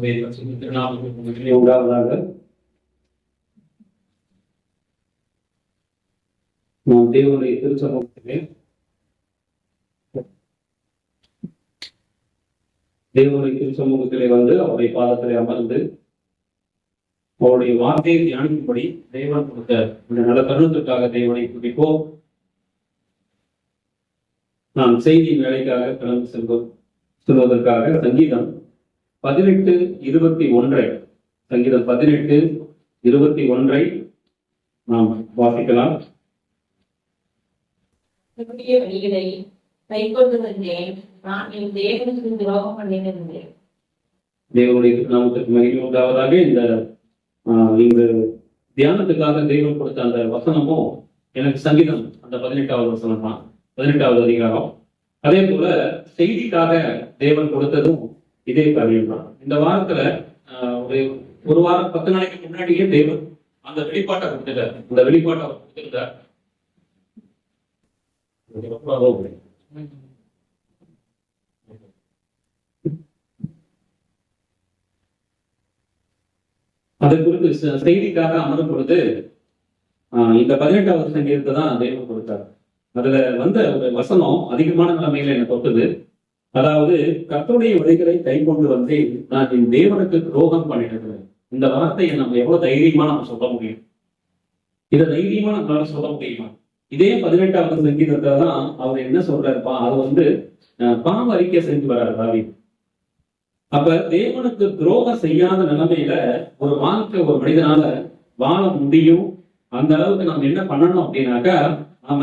திருநாமத்திற்கு உண்டாவதாக. நாம் தேவனுடைய திருச்சமூகத்திலே வந்து அவருடைய பாதத்திலே அமர்ந்து அவருடைய வார்த்தையை தியானிக்கும்படி தேவன் கொடுத்த இந்த நல்ல தருணத்திற்காக தேவனை துதிப்போம். நாம் செய்தி வேலைக்காக கடந்து செல்வதற்காக சங்கீதம் 18:21 சங்கீதம் 18:21 நாம் வாசிக்கலாம். தேவனுடைய நாமத்திற்கு மகிமை உண்டாவதாக. இந்த தியானத்துக்காக தேவன் கொடுத்த அந்த வசனமும் எனக்கு சங்கீதம் அந்த 18வது வசனம் தான், 18வது அதிகாரம். அதே போல செய்திக்காக தேவன் கொடுத்ததும் இதே காரியம் தான். இந்த வாரத்துல ஒரு வாரம் 10 நாளைக்கு முன்னாடியே தேவன் அந்த வெளிப்பாட்டை கொடுத்துட்டார். அந்த வெளிப்பாட்டை கொடுத்துட்டார். அதை குறித்து செய்திக்காக அமரும் பொழுது இந்த 18வது சங்கீதத்தை தான் தேவன் கொடுத்தார். அதுல வந்த ஒரு வசனம் அதிகமான நிலைமையில என்ன தொட்டது. அதாவது, கர்த்தருடைய வழிகளை கை கொண்டு வந்து நான் என் தேவனுக்கு துரோகம் பண்ணினது. இந்த வார்த்தையை நம்ம எவ்வளவு தைரியமா நம்ம சொல்ல முடியும்? இதை தைரியமா நம்மளால சொல்ல முடியுமா? இதே 18வது சங்கீதத்துல தான் அவர் என்ன சொல்றாருப்பா, அது பாவ அறிக்கை செஞ்சு வர்றாரு தாவீது. அப்ப தேவனுக்கு துரோகம் செய்யாத நிலைமையில ஒரு வாழ்க்கை ஒரு மனிதனால வாழ முடியும். அந்த அளவுக்கு நம்ம என்ன பண்ணணும் அப்படின்னாக்கா, நாம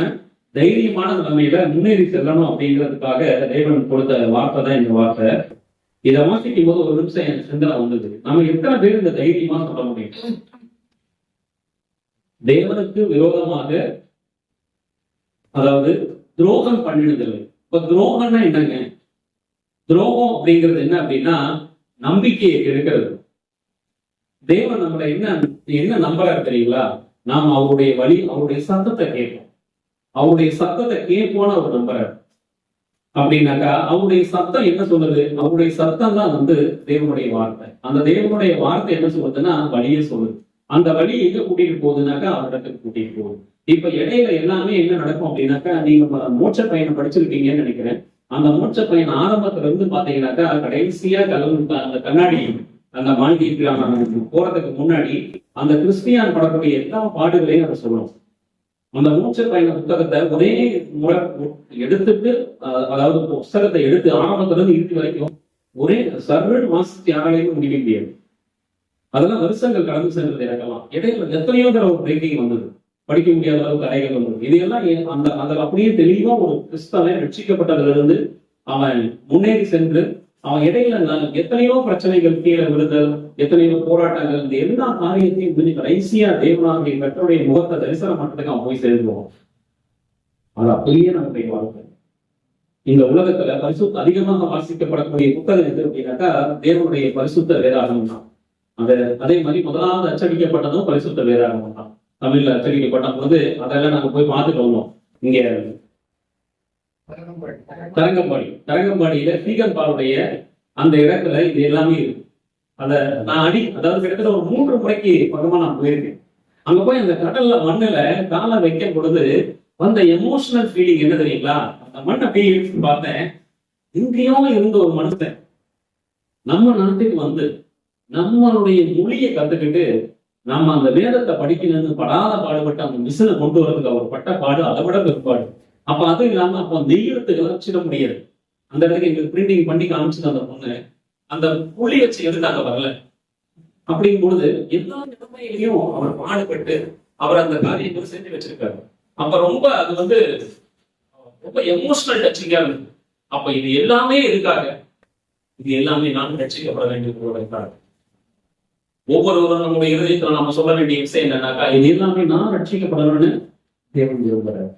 தைரியமான நிலைமையில முன்னேறி செல்லணும் அப்படிங்கிறதுக்காக தேவன் கொடுத்த வார்த்தை தான் இந்த வார்த்தை. இதை வாசிக்கும் போது ஒரு நிமிஷம் என் சிந்தனை வந்தது. நம்ம எத்தனை பேர் இந்த தைரியமா சொல்ல முடியும்? தேவனுக்கு விரோதமாக, அதாவது துரோகம் பண்ணினதில்லை. இப்ப துரோகம்னா என்னங்க? துரோகம் அப்படிங்கிறது என்ன அப்படின்னா, நம்பிக்கையை எடுக்கிறது. தேவன் நம்மளை என்ன நம்புறாரு தெரியுங்களா? நாம் அவருடைய அவருடைய சத்தத்தை கேட்போம். அவருடைய சத்தத்தை கேட்போன்னு அவர் நம்புறாரு. அப்படின்னாக்கா அவருடைய சத்தம் என்ன சொல்லுது? அவருடைய சத்தம் தான் தேவனுடைய வார்த்தை. அந்த தேவனுடைய வார்த்தை என்ன சொல்லுதுன்னா வழியை சொல்லுது. அந்த வழி எங்க கூட்டிட்டு போகுதுனாக்கா அவரிடத்துக்கு கூட்டிட்டு போகுது. இப்ப இடையில எல்லாமே என்ன நடக்கும் அப்படின்னாக்கா, நீங்க மோட்ச பயணம் படிச்சிருக்கீங்கன்னு நினைக்கிறேன். அந்த மோட்ச பயணம் ஆரம்பத்துல இருந்து பாத்தீங்கன்னாக்கா கடைசியா அந்த கண்ணாடி அந்த மாளிகை போறதுக்கு முன்னாடி அந்த கிறிஸ்டியான் படக்கூடிய எல்லா பாடுகளையும் அதை சொல்லணும். அந்த மோட்ச பயண புத்தகத்தை ஒரே முறை எடுத்துட்டு, அதாவது புத்தகத்தை எடுத்து ஆரம்பத்துல இருந்து இறுதி வரைக்கும் ஒரே சர்வன் வாசித்து யாராலையும் முடிக்க முடியாது. அதெல்லாம் வருஷங்கள் கடந்து சென்றது இறக்கலாம். இடையில எத்தனையோ தடவை ஒரு பிரேக்கிங் வந்தது, படிக்க முடியாத அளவுக்கு கதைகள் வந்தது. இதையெல்லாம் அதில் அப்படியே தெளிவா ஒரு கிறிஸ்தவன் ரட்சிக்கப்பட்டதுல இருந்து அவன் முன்னேறி சென்று அவன் இடையில எத்தனையோ பிரச்சனைகள் கீழே விழுதல், எத்தனையோ போராட்டங்கள், இந்த எல்லா காரியத்தையும் முடிஞ்சு கடைசியா தேவனாகிய கர்த்தருடைய முகத்தை தரிசனம் பண்றதுக்கு அவன் போய் சேர்ந்துவான். அது அப்படியே நம்முடைய வாழ்க்கை. இந்த உலகத்துல அதிகமாக வாசிக்கப்படக்கூடிய புத்தகம் எது அப்படின்னாக்கா தேவனுடைய பரிசுத்த வேதாகமம் தான். அதே மாதிரி முதலாவது அச்சடிக்கப்பட்டதும் பரிசுத்த வேதாகமம் தான். தமிழ்ல அச்சடிக்கப்பட்ட போது அதெல்லாம் நாங்க போய் பார்த்துட்டு வந்தோம். இங்க தரங்கம்பாடியில சீகன்பாலுடைய அந்த இடத்துல இது எல்லாமே இருக்கு. நான் அதாவது கிட்டத்தட்ட ஒரு 3 முறைக்கு பக்கமா நான் போயிருக்கேன். அங்க போய் அந்த கடல்ல மண்ணுல காலை வைக்கும் பொழுது வந்த எமோஷனல் ஃபீலிங் என்ன தெரியுங்களா? அந்த மண்ணை அப்படியே இழுத்து பார்த்தேன். இங்கேயோ இருந்த ஒரு மனுஷன் நம்ம நாட்டுக்கு நம்மளுடைய மொழியை கத்துக்கிட்டு நம்ம அந்த வேதத்தை படிக்கணும்னு படாத பாடுபட்டு அந்த மிஷினை கொண்டு வரதுக்கு அவர் பட்ட பாடு அதை விட பெருப்பாடு. அப்ப அதுவும் இல்லாம அப்ப நெய்யறதுக்கு வச்சிட முடியாது. அந்த இடத்துக்கு எங்களுக்கு பிரிண்டிங் பண்ணி காமிச்சுட்டு அந்த பொண்ணு அந்த புள்ளி வச்சு எடுத்தாங்க வரல. அப்படிங்கும் பொழுது எல்லா நிலைமையிலையும் அவர் பாடுபட்டு அவர் அந்த காரியங்களை செஞ்சு வச்சிருக்காரு. அப்ப ரொம்ப அது ரொம்ப எமோஷனல் டச்சிங்கா இருக்கு. அப்ப இது எல்லாமே இருக்காக, இது எல்லாமே நான் ரட்சிக்கப்பட வேண்டியது. ஒவ்வொருவரும் நம்முடைய இருதயத்துல நாம சொல்ல வேண்டிய விஷயம் என்னன்னாக்கா, இது எல்லாமே நான் ரட்சிக்கப்படணும்னு தேவன் விரும்புகிறார்.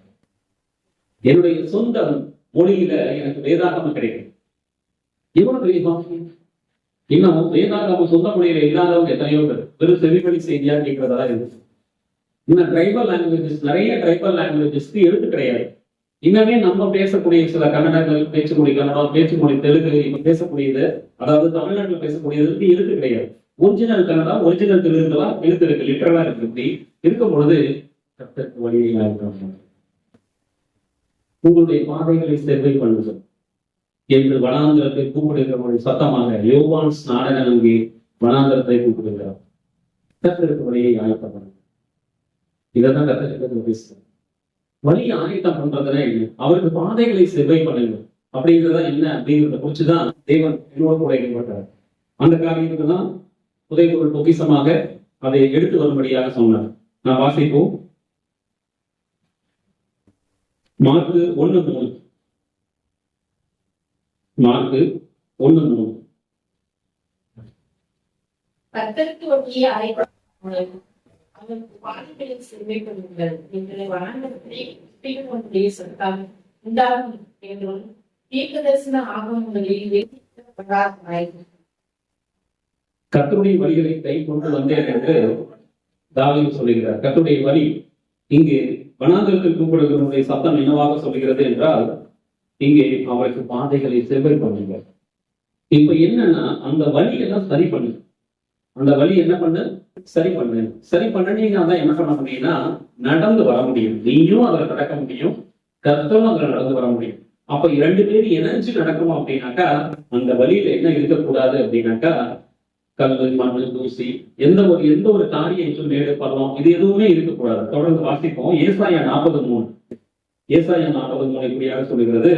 என்னுடைய சொந்த மொழியில எனக்கு வேதாகமம் கிடைக்கும். எவ்வளவு பெரிய பாக்கியம்! இன்னும் வேதாகமம் சொந்த மொழியில இல்லாதவங்க எத்தனையோ பேர் வெறும் செவிவழி செய்தியா கேட்கறதா இருக்கு. இன்னும் ட்ரைபல் லாங்குவேஜஸ், நிறைய ட்ரைபல் லாங்குவேஜஸ்க்கு எழுத்து கிடையாது. இன்னமே நம்ம பேசக்கூடிய சில கன்னடங்கள், பேச்சுமொழி கன்னடம், பேச்சுமொழி தெலுங்கு, இப்ப பேசக்கூடியது, அதாவது தமிழ்நாட்டில் பேசக்கூடியது எழுத்து கிடையாது. ஒரிஜினல் கன்னடா, ஒரிஜினல் தெலுங்குலாம் எழுத்து இருக்கு, லிட்டரலா இருக்கு. இப்படி இருக்கும் பொழுது கர்த்தருக்கு வழியை ஆயத்தம் உங்களுடைய பாதைகளை செவ்வை பண்ணுங்கள் என்று வனாந்திரத்தை கூப்பிடுகிற சத்தமாக யோவான் ஸ்நானகன் அங்கே வனாந்திரத்தை கூப்பிடுகிறார். கர்த்தருக்கு வழியை ஆயத்தம் பண்ணுங்க. இதான் கர்த்தருக்கு பேசுறேன். வழி ஆயத்தம் பண்றதுன்னா என்ன? அவருக்கு பாதைகளை செவ்வை பண்ணுங்க அப்படிங்கிறதா என்ன அப்படிங்கிறத குறிச்சுதான் தேவன் என்னோட கூட ஈடுபட்டார். அந்த காரியத்துக்கு தான் புதைபொருள் பொக்கிஷமாக அதை எடுத்து வரும்படியாக சொன்னார். நான் வாசிப்போம். மார்க்கு 1:3. மார்க்கு 1:3. கர்த்தருக்கு வழியை ஆயத்தம் அவருக்கு பாதைகளை செவ்வை பண்ணுங்கள். எங்களை வனாந்திரத்தை சத்தம் உண்டாகும் என்றும் தீர்க்கதரிசன ஆகமங்களில் கர்த்தருடைய வழிகளை கை கொண்டு வந்தேன் என்று தாவீது சொல்லுகிறார். கர்த்தருடைய வழி இங்கு வனாந்திரத்தில் கூப்பிடுகிறவருடைய சத்தம் என்னவாக சொல்லுகிறது என்றால், இங்கே அவருக்கு பாதைகளை செவ்வை பண்ணுங்க. இப்ப என்னன்னா, அந்த வழியெல்லாம் சரி பண்ணு. அந்த வழி என்ன பண்ணு? சரி பண்ணு. சரி பண்ணீங்கன்னா தான் என்ன பண்ண முடியும்னா, நடந்து வர முடியும். நீயும் அதில் நடக்க முடியும், கர்த்தரும் அதில் நடந்து வர முடியும். அப்ப 2 பேரும் இணைஞ்சு நடக்கணும் அப்படின்னாக்கா, அந்த வழியில என்ன இருக்கக்கூடாது அப்படின்னாக்கா, கல்லு, மண்ணு, தூசி, எந்த ஒரு காரியம், மேடு, பள்ளம், இது எதுவுமே இருக்கக்கூடாது. தொடர்ந்து வாசிப்போம். ஏசாயா 40:3. ஏசாயா 40:3 இப்படியாக சொல்லுகிறது.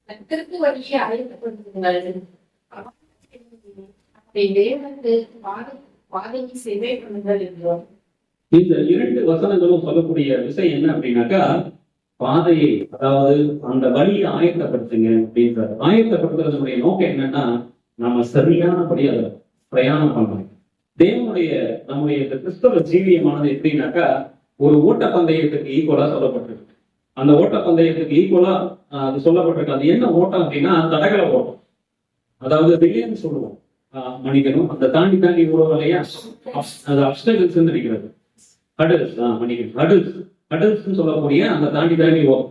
கர்த்தருக்கு வழியை ஆயத்தப்படுத்துங்கள். பாதையை செவ்வை பண்ணுங்கள் என்றோம். இந்த 2 வசனங்களும் சொல்லக்கூடிய விஷயம் என்ன அப்படின்னாக்கா, பாதையை, அதாவது அந்த வழியை ஆயத்தப்படுத்துங்க அப்படின்றாரு. ஆயத்தப்படுத்துறதுடைய நோக்கம் என்னன்னா, நம்ம சரியானபடி அதை பிரயாணம் பண்ணணும். தேவனுடைய நம்முடைய கிறிஸ்தவ ஜீவியமானது எப்படின்னாக்கா, ஒரு ஓட்டப்பந்தயத்துக்கு ஈக்குவலா சொல்லப்பட்டிருக்கு. அந்த ஓட்டப்பந்தயத்துக்கு ஈக்குவலா அது சொல்லப்பட்டிருக்கு. அது என்ன ஓட்டம் அப்படின்னா, தடகள ஓட்டம். அதாவது ரிலேன்னு சொல்லுவோம். மணிக்கணும் அந்த தாண்டி ஓடுவோம் இல்லையா, அது அப்டக்கிள்ஸ் இருக்கிறது. ஹடல்ஸ் ஹடல்ஸ் சொல்லக்கூடிய அந்த தாண்டி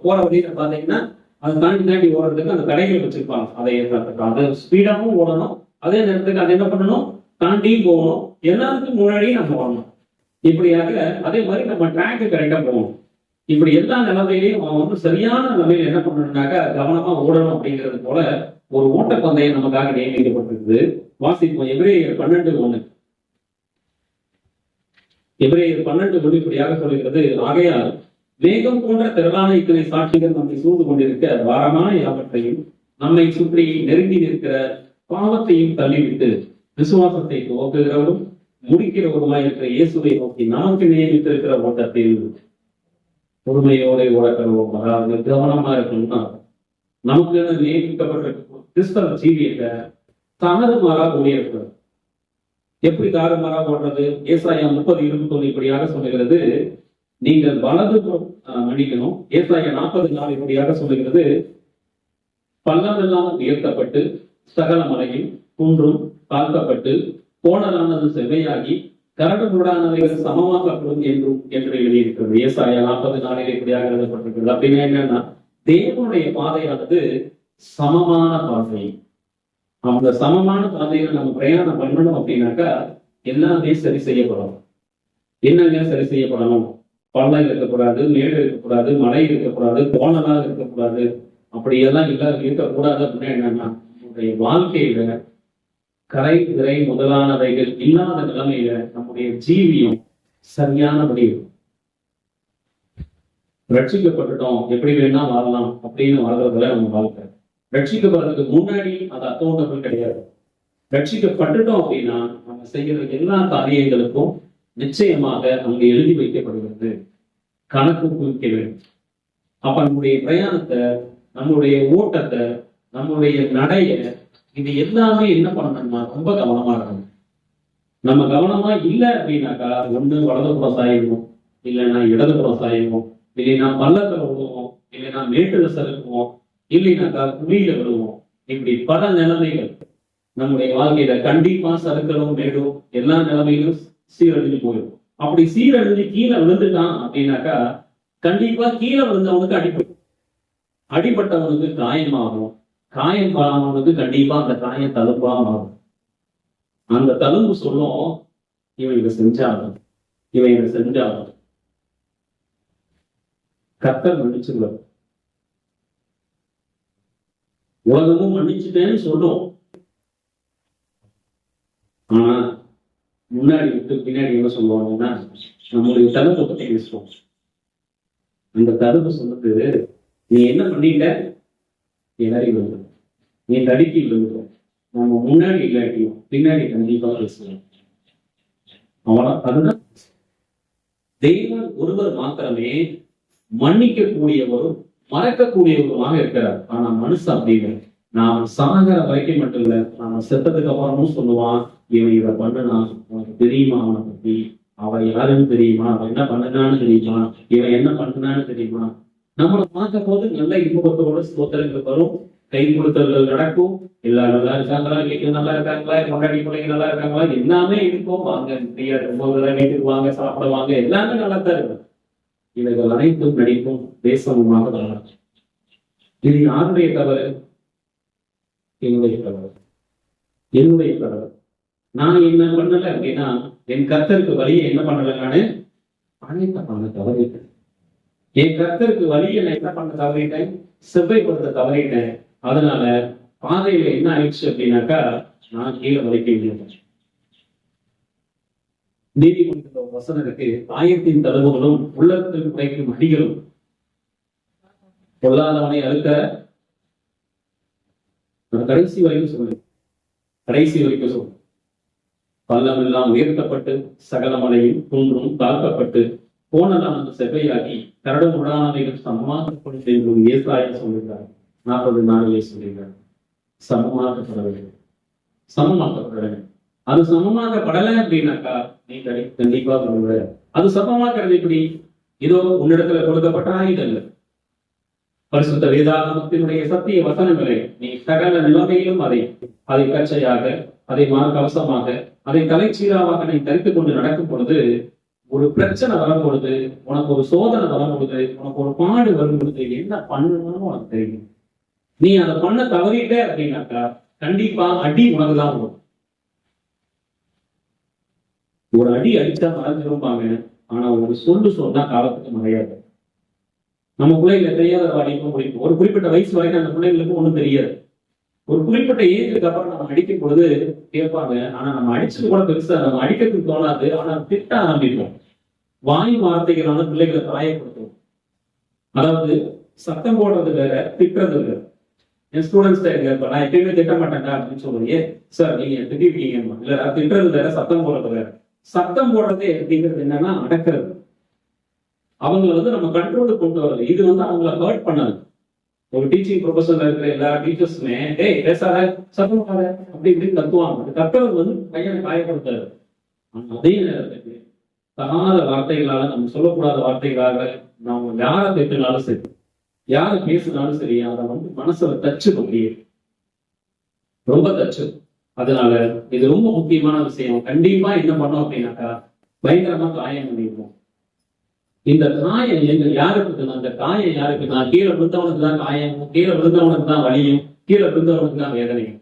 போற வழியில பாத்தீங்கன்னா, அதை தாண்டி ஓடுறதுக்கு அந்த தடைகள் வச்சிருப்பாங்க. அதை ஸ்பீடாவும் ஓடணும், அதே நேரத்துக்கு அதை என்ன பண்ணணும், தாண்டியும் போகணும், எல்லாத்துக்கும் முன்னாடியும் நம்ம ஓடணும். இப்படியாக அதே மாதிரி நம்ம ட்ராக்கு கரெக்டா போகணும். இப்படி எல்லா நிலைமையிலையும் அவன் சரியான நிலைமையில என்ன பண்ணணும்னாக்கா, கவனமா ஓடணும். அப்படிங்கிறது போல ஒரு ஓட்டப்பந்தயம் நமக்காக நியமிக்கப்பட்டிருக்குது. வாசிப்போம். எபிரேயர் 12:1. எபிரேயர் 12:1 இப்படியாக சொல்லுகிறது. ஆகையால் வேகம் போன்ற திரளான இத்தனை சாட்சிகள் நம்மை சூழ்ந்து கொண்டிருக்க, வாரமான யாவற்றையும் நம்மை சுற்றி நெருங்கி நிற்கிற பாவத்தையும் தள்ளிவிட்டு விசுவாசத்தை துவக்குகிறவரும் முடிக்கிறவருமாய் இருக்கிற இயேசுவை நோக்கி நமக்கு நியமித்திருக்கிற ஓட்டத்தில் பொறுமையோட ஓடக்கிறோம். அதாவது கவனமா இருக்கணும்னா, நமக்கு நியமிக்கப்பட்டிருக்க கிறிஸ்தவ ஜீவியத்தை தாறுமாறா ஓடியிருக்கிறது. எப்படி தாறுமாறா ஓடுறது? ஏசாயா 30:21 இப்படியாக சொல்லுகிறது. நீங்கள் வலது மன்னிக்கணும். ஏசாயா 40:4 இப்படியாக சொல்லுகிறது. பள்ளமெல்லாம் உயர்த்தப்பட்டு சகல மலையும் குன்றும் தாழ்த்தப்பட்டு கோணலானது செவ்வையாகி கரடு முரடானவைகள் சமமாக்கப்படும் என்று எழுதியிருக்கிறது. ஏசாயா 40:4 இப்படியாக எழுதப்பட்டிருக்கிறது. அப்படின்னு என்னன்னா, தேவனுடைய பாதையானது சமமான பாதை. அந்த சமமான பாதையில நம்ம பிரயாணம் பண்ணணும் அப்படின்னாக்கா, எல்லாமே சரி செய்யப்படும். என்னங்க சரி செய்யப்படணும்? பள்ளம் இருக்கக்கூடாது, மேடு இருக்கக்கூடாது, மலை இருக்கக்கூடாது, கோணலாக இருக்கக்கூடாது. அப்படி எல்லாம் இருக்கக்கூடாது அப்படின்னா என்னன்னா, நம்முடைய வாழ்க்கையில கரை திரை முதலானவைகள் இல்லாத நிலைமையில நம்முடைய ஜீவியம் சரியானபடி இருக்கும். ரட்சிக்கப்பட்டுட்டோம், எப்படி வேணா வாழலாம் அப்படின்னு வாழ்றதுல நம்ம வாழ்க்கை. ரட்சிக்கப்படுறதுக்கு முன்னாடி அது அக்கௌண்டபிள் கிடையாது. ரட்சிக்கப்பட்டுட்டோம் அப்படின்னா நம்ம செய்கிற எல்லா காரியங்களுக்கும் நிச்சயமாக அங்கு எழுதி வைக்கப்படுகிறது, கணக்கு குறிக்க வேண்டும். அப்ப நம்முடைய பிரயாணத்தை, நம்முடைய ஓட்டத்தை, நம்முடைய நடைய, இது எல்லாமே என்ன பண்ணணும்னா ரொம்ப கவனமா இருக்கணும். நம்ம கவனமா இல்லை அப்படின்னாக்கா, ஒண்ணு வலதுபுறம் சாயிடுவோம், இல்லைன்னா இடதுபுறம் சாயிடுவோம், இல்லைன்னா பள்ளத்துல விடுவோம், இல்லைன்னா மேட்டுல சறுக்குவோம், இல்லைனாக்கா குழியில விடுவோம். இப்படி பல நிலைமைகள் நம்முடைய வாழ்க்கையில கண்டிப்பா சறுக்கலும் மேடும் எல்லா நிலைமையிலும் சீரழிஞ்சு போயிடும். அப்படி சீரழிஞ்சு கீழே விழுந்துட்டான் அப்படின்னாக்கா கண்டிப்பா கீழே விழுந்தவனுக்கு அடிபட்டவனுக்கு காயமாகும். காயம் ஆனவனுக்கு கண்டிப்பா அந்த காயம் தழும்பா மாறும். அந்த தழும்பு சொல்லும், இவன் இதை செஞ்சாலும் இவன் இதை செஞ்சாலும் கர்த்தர் மன்னிச்சுள்ளார். உலகமும் மன்னிச்சுட்டேன்னு சொல்லும். ஆனா முன்னாடி விட்டு பின்னாடி என்ன சொல்லுவாங்கன்னா நம்முடைய தழும்பை பத்தி பேசுவோம். அந்த தழும்பு சொன்னது, நீ என்ன பண்ணிட்ட, எல்லாரி விழுந்துடும், நீ தடுக்கி விழுந்துடும். நம்ம முன்னாடி இல்லாட்டியும் பின்னாடி கண்டிப்பா பேசுவோம். அதுதான் தெய்வம் ஒருவர் மாத்திரமே மன்னிக்கக்கூடியவரும் மறக்கக்கூடியவருமாக இருக்கிறார். ஆனா மனுஷன் அப்படின்னு நாம் சாகர வரைக்கும் மட்டும் இல்ல, நாம செத்ததுக்கு அப்புறமும் சொல்லுவான், இவன் இதை பண்ணுனா, உனக்கு தெரியுமா, அவனை பத்தி அவன் யாருன்னு தெரியுமா, அவன் என்ன பண்ணுனான்னு தெரியுமா, இவன் என்ன பண்ணுனான்னு தெரியுமா. நம்மளை பார்க்க போது நல்ல இன்பத்தோட ஸ்தோத்திரங்கள் வரும், கை கொடுத்தவர்கள் நடக்கும், எல்லாரும் நல்லா இருக்காங்களா, வீட்டுல நல்லா இருக்காங்களா, கொண்டாடி பிள்ளைங்க நல்லா இருக்காங்களா, எல்லாமே இருக்கும். வாங்க வீட்டுக்கு வாங்க, சாப்பிடுவாங்க, எல்லாமே நல்லா தான் இருக்கும். இவைகள் அனைத்தும் நடிப்பும் தேசமுமாக வளரும். இது யாருடைய தவறு? என்னுடைய தவறு, என்னுடைய தவறு. நான் என்ன பண்ணல அப்படின்னா, என் கர்த்தருக்கு வழியை என்ன பண்ணல, நானு அனைத்த பண்ண தவறிட்டேன். என் கர்த்தருக்கு வழியை நான் என்ன பண்ண தவறிட்டேன், செவ்வாய்ப்படுத்த தவறிட்டேன். அதனால பாதையில என்ன ஆயிடுச்சு அப்படின்னாக்கா, நான் கீழே வலிக்க. நீதிமன்ற வசனம் இருக்கு, ஆயத்தின் தழுவுகளும் உள்ளத்தில் குறைக்கும் அடிகளும் பொல்லாதவனை அழுக்க. கடைசி வரைக்கும் சொல்லுங்க, கடைசி வரைக்கும் சொல்லுங்க. பள்ளமெல்லாம் உயர்த்தப்பட்டு சகல மலையும் குன்றும் தாழ்த்தப்பட்டு போனெல்லாம் அந்த செவ்வையாகி கரடும் உடானவைகள் சமமாக்கப்படும் என்று ஏசாயா சொல்லியிருக்காரு. 40 சொல்லியிருக்காரு. சமமாக்கப்பட வேண்டும், சமமாக்கப்பட வேண்டும். அது சமமாக்கப்படலை அப்படின்னாக்கா நீ கண்டிப்பா பண்ணுவ. அது சமமாக்குறது எப்படி? இதோ உன்னிடத்துல கொடுக்கப்பட்ட ஆயுதங்கள், பரிசுத்த வேதாகமத்தினுடைய சத்திய வசனங்களை நீ சகல நிலைமையிலும் அதை கச்சையாக, அதை கவசமாக, அதை தலைச்சீராவாக நீ தரித்துக் கொண்டு நடக்கும் பொழுது, ஒரு பிரச்சனை வரும் பொழுது, உனக்கு ஒரு சோதனை வரும் பொழுது, உனக்கு ஒரு பாடு வரும் பொழுது என்ன பண்ணணும்னு உனக்கு தெரியும். நீ அதை பண்ண தவறிட்ட அப்படின்னாக்கா கண்டிப்பா அடி உனக்குதான் வரும். ஒரு அடி அடிச்சா மறைஞ்சிருப்பாங்க, ஆனா ஒரு சொன்னா காலத்துக்கு மறையாது. நம்ம பிள்ளைகளை தெரியாத அடிக்கும் முடிக்கும். ஒரு குறிப்பிட்ட வயசு வரைக்கும் அந்த பிள்ளைங்களுக்கு ஒண்ணும் தெரியாது. ஒரு குறிப்பிட்ட ஏஜுக்கு அப்புறம் நம்ம அடிக்கும் பொழுது கேட்பாங்க, ஆனா நம்ம அடிச்சது கூட பெருசா நம்ம அடிக்கிறதுக்கு தோணாது, ஆனா திட்ட ஆரம்பிக்கும். வாய் வார்த்தைகளான பிள்ளைகளை காயப்படுத்தும். அதாவது சத்தம் போடுறது வேற, திட்டுறது வேற. என் ஸ்டூடெண்ட்ஸ் நான் எப்பயுமே திட்ட மாட்டேன்டா அப்படின்னு சொல்லுவீங்க, சார் நீங்க திட்டிருக்கீங்க. இல்ல திட்டுறது வேற, சத்தம் போடுறது வேற. சத்தம் போடுறது அப்படிங்கிறது என்னன்னா அடக்கிறது. அவங்களை நம்ம கண்ட்ரோலுக்கு கொண்டு வரது. இது அவங்கள ஹர்ட் பண்ணாது. ஒரு டீச்சிங் ப்ரொஃபஷன்ல இருக்கிற எல்லா டீச்சர்ஸுமே பேசாத, சத்தம் போடாத அப்படி இப்படின்னு கத்துவாங்க. கத்துறது பையனை காயப்படுத்தாது. அதே நேரத்துக்கு தகாத வார்த்தைகளால, நம்ம சொல்லக்கூடாத வார்த்தைகளாக நம்ம யாரை திட்டினாலும் சரி, யாரை பேசினாலும் சரி, அதை மனசுல தச்சு முடியும், ரொம்ப தச்சு. அதனால இது ரொம்ப முக்கியமான விஷயம். கண்டிப்பா என்ன பண்ணோம் அப்படின்னாக்கா பயங்கரமா காயம் பண்ணிடுவோம். இந்த காயம் யாருக்கு? அந்த காயம் யாருக்கு? நான் கீழே விழுந்தவனுக்கு தான் காயம், கீழே விழுந்தவனுக்கு தான் வலியும், கீழே விழுந்தவனுக்கு தான் வேதனையும்.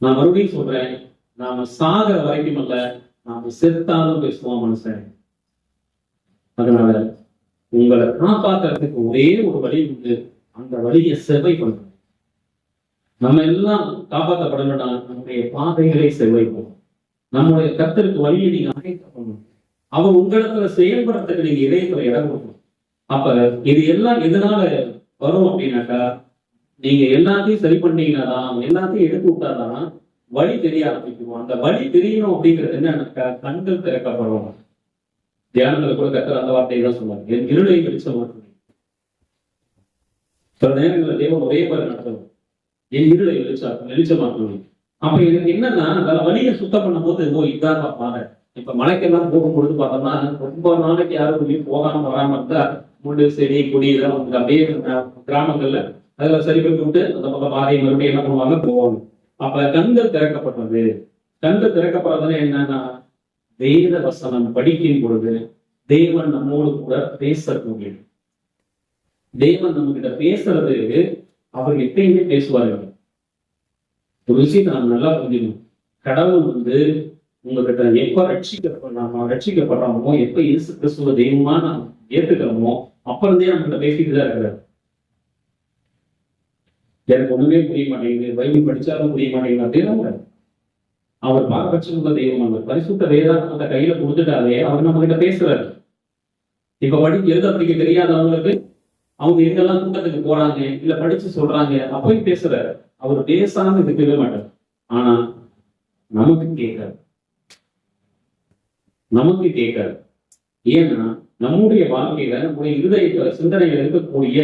நான் மறுபடியும் சொல்றேன், நாம சாகிற வரைக்கும் அல்ல, நாம செத்தாலும் பேசுவோம் மனுஷன். அதனால உங்களை காப்பாற்றுறதுக்கு ஒரே ஒரு வழி உண்டு, அந்த வழியை செவ்வாய் பண்ணணும். நம்ம எல்லாம் காப்பாற்றப்படணும்னா நம்முடைய பாதைகளை செவ்வாய்ப்போம். நம்முடைய கர்த்தருக்கு வழியை நீங்க ஆயத்தப்படணும். அவன் உங்களிடத்துல செயல்படுறதுக்கு நீங்க இதயத்துல இடம் கொடுக்கணும். அப்ப இது எல்லாம் எதனால வரும் அப்படின்னாக்கா, நீங்க எல்லாத்தையும் சரி பண்ணீங்கன்னா, எல்லாத்தையும் எடுத்து விட்டாதான் வழி தெரிய ஆரம்பிக்கும். அந்த வழி தெரியணும் அப்படிங்கிறது என்னன்னாக்கா, கண்கள் திறக்கப்படும். தியானங்களை கூட கர்த்தர் அந்த வார்த்தையை தான் சொல்லுவாங்க, என் இருளை வெளிச்சம் மாற்றணும். சில நேரங்களில் தேவன் ஒரே மாதிரி நடத்துவோம், என் இருளை வெளிச்சமாக்கணும். அப்ப எனக்கு என்னன்னா, அந்த வழியை சுத்தம் பண்ணும் போது இதான் பார்ப்பாங்க. இப்ப மலைக்கெல்லாம் போகும்பொழுது பார்த்தோம்னா ரொம்ப நாளைக்கு யாரும் போகாம வராம இருந்தா முள்ளு செடி கொடி இதெல்லாம் அப்படியே கிராமங்கள்ல அதுல சரி பண்ணி விட்டு அந்த பக்கம் பாதை மறுபடியும் என்ன பண்ணுவாங்க, போவாங்க. அப்ப கண்கள் திறக்கப்பட்டது. கண்கள் திறக்கப்படுறதுன்னு என்னன்னா, வேத வசனம் படிக்கும் பொழுது தேவன் நம்மோடு கூட பேசக்கூடியது. தேவன் நம்ம கிட்ட பேசுறது அவர் எப்பயுமே பேசுவார்கள். ஒரு விஷயத்தை நம்ம நல்லா புரிஞ்சுக்கணும். கடவுள் உங்ககிட்ட எப்ப நாம ரட்சிக்கப்படுறோமோ, எப்ப இயேசு கிறிஸ்துவ தெய்வமா நாம் ஏத்துக்கிறோமோ, அப்புறந்தே நம்மகிட்ட பேசிட்டு தான் இருக்கிறார். எனக்கு ஒண்ணுமே புரிய மாட்டேங்குது, பைபிள் படிச்சாலும் புரிய மாட்டேங்குது அப்படின்னு அவர் பாரபட்சமுள்ள தெய்வம். அவர் பரிசுத்த வேதாகமத்தை கையில கொடுத்துட்டாலே அவர் நம்ம கிட்ட பேசுறாரு. இப்ப எழுத படிக்க தெரியாதவங்களுக்கு அவங்க எங்கெல்லாம் கூட்டத்துக்கு போறாங்க, இல்ல படிச்சு சொல்றாங்க, அப்பயும் பேசுறாரு. அவர் பேசாம இருக்கவே மாட்டார். ஆனா நமக்கு கேட்காது. ஏன்னா நம்முடைய வாழ்க்கையில, நம்முடைய இருதய சிந்தனைகள் இருக்கக்கூடிய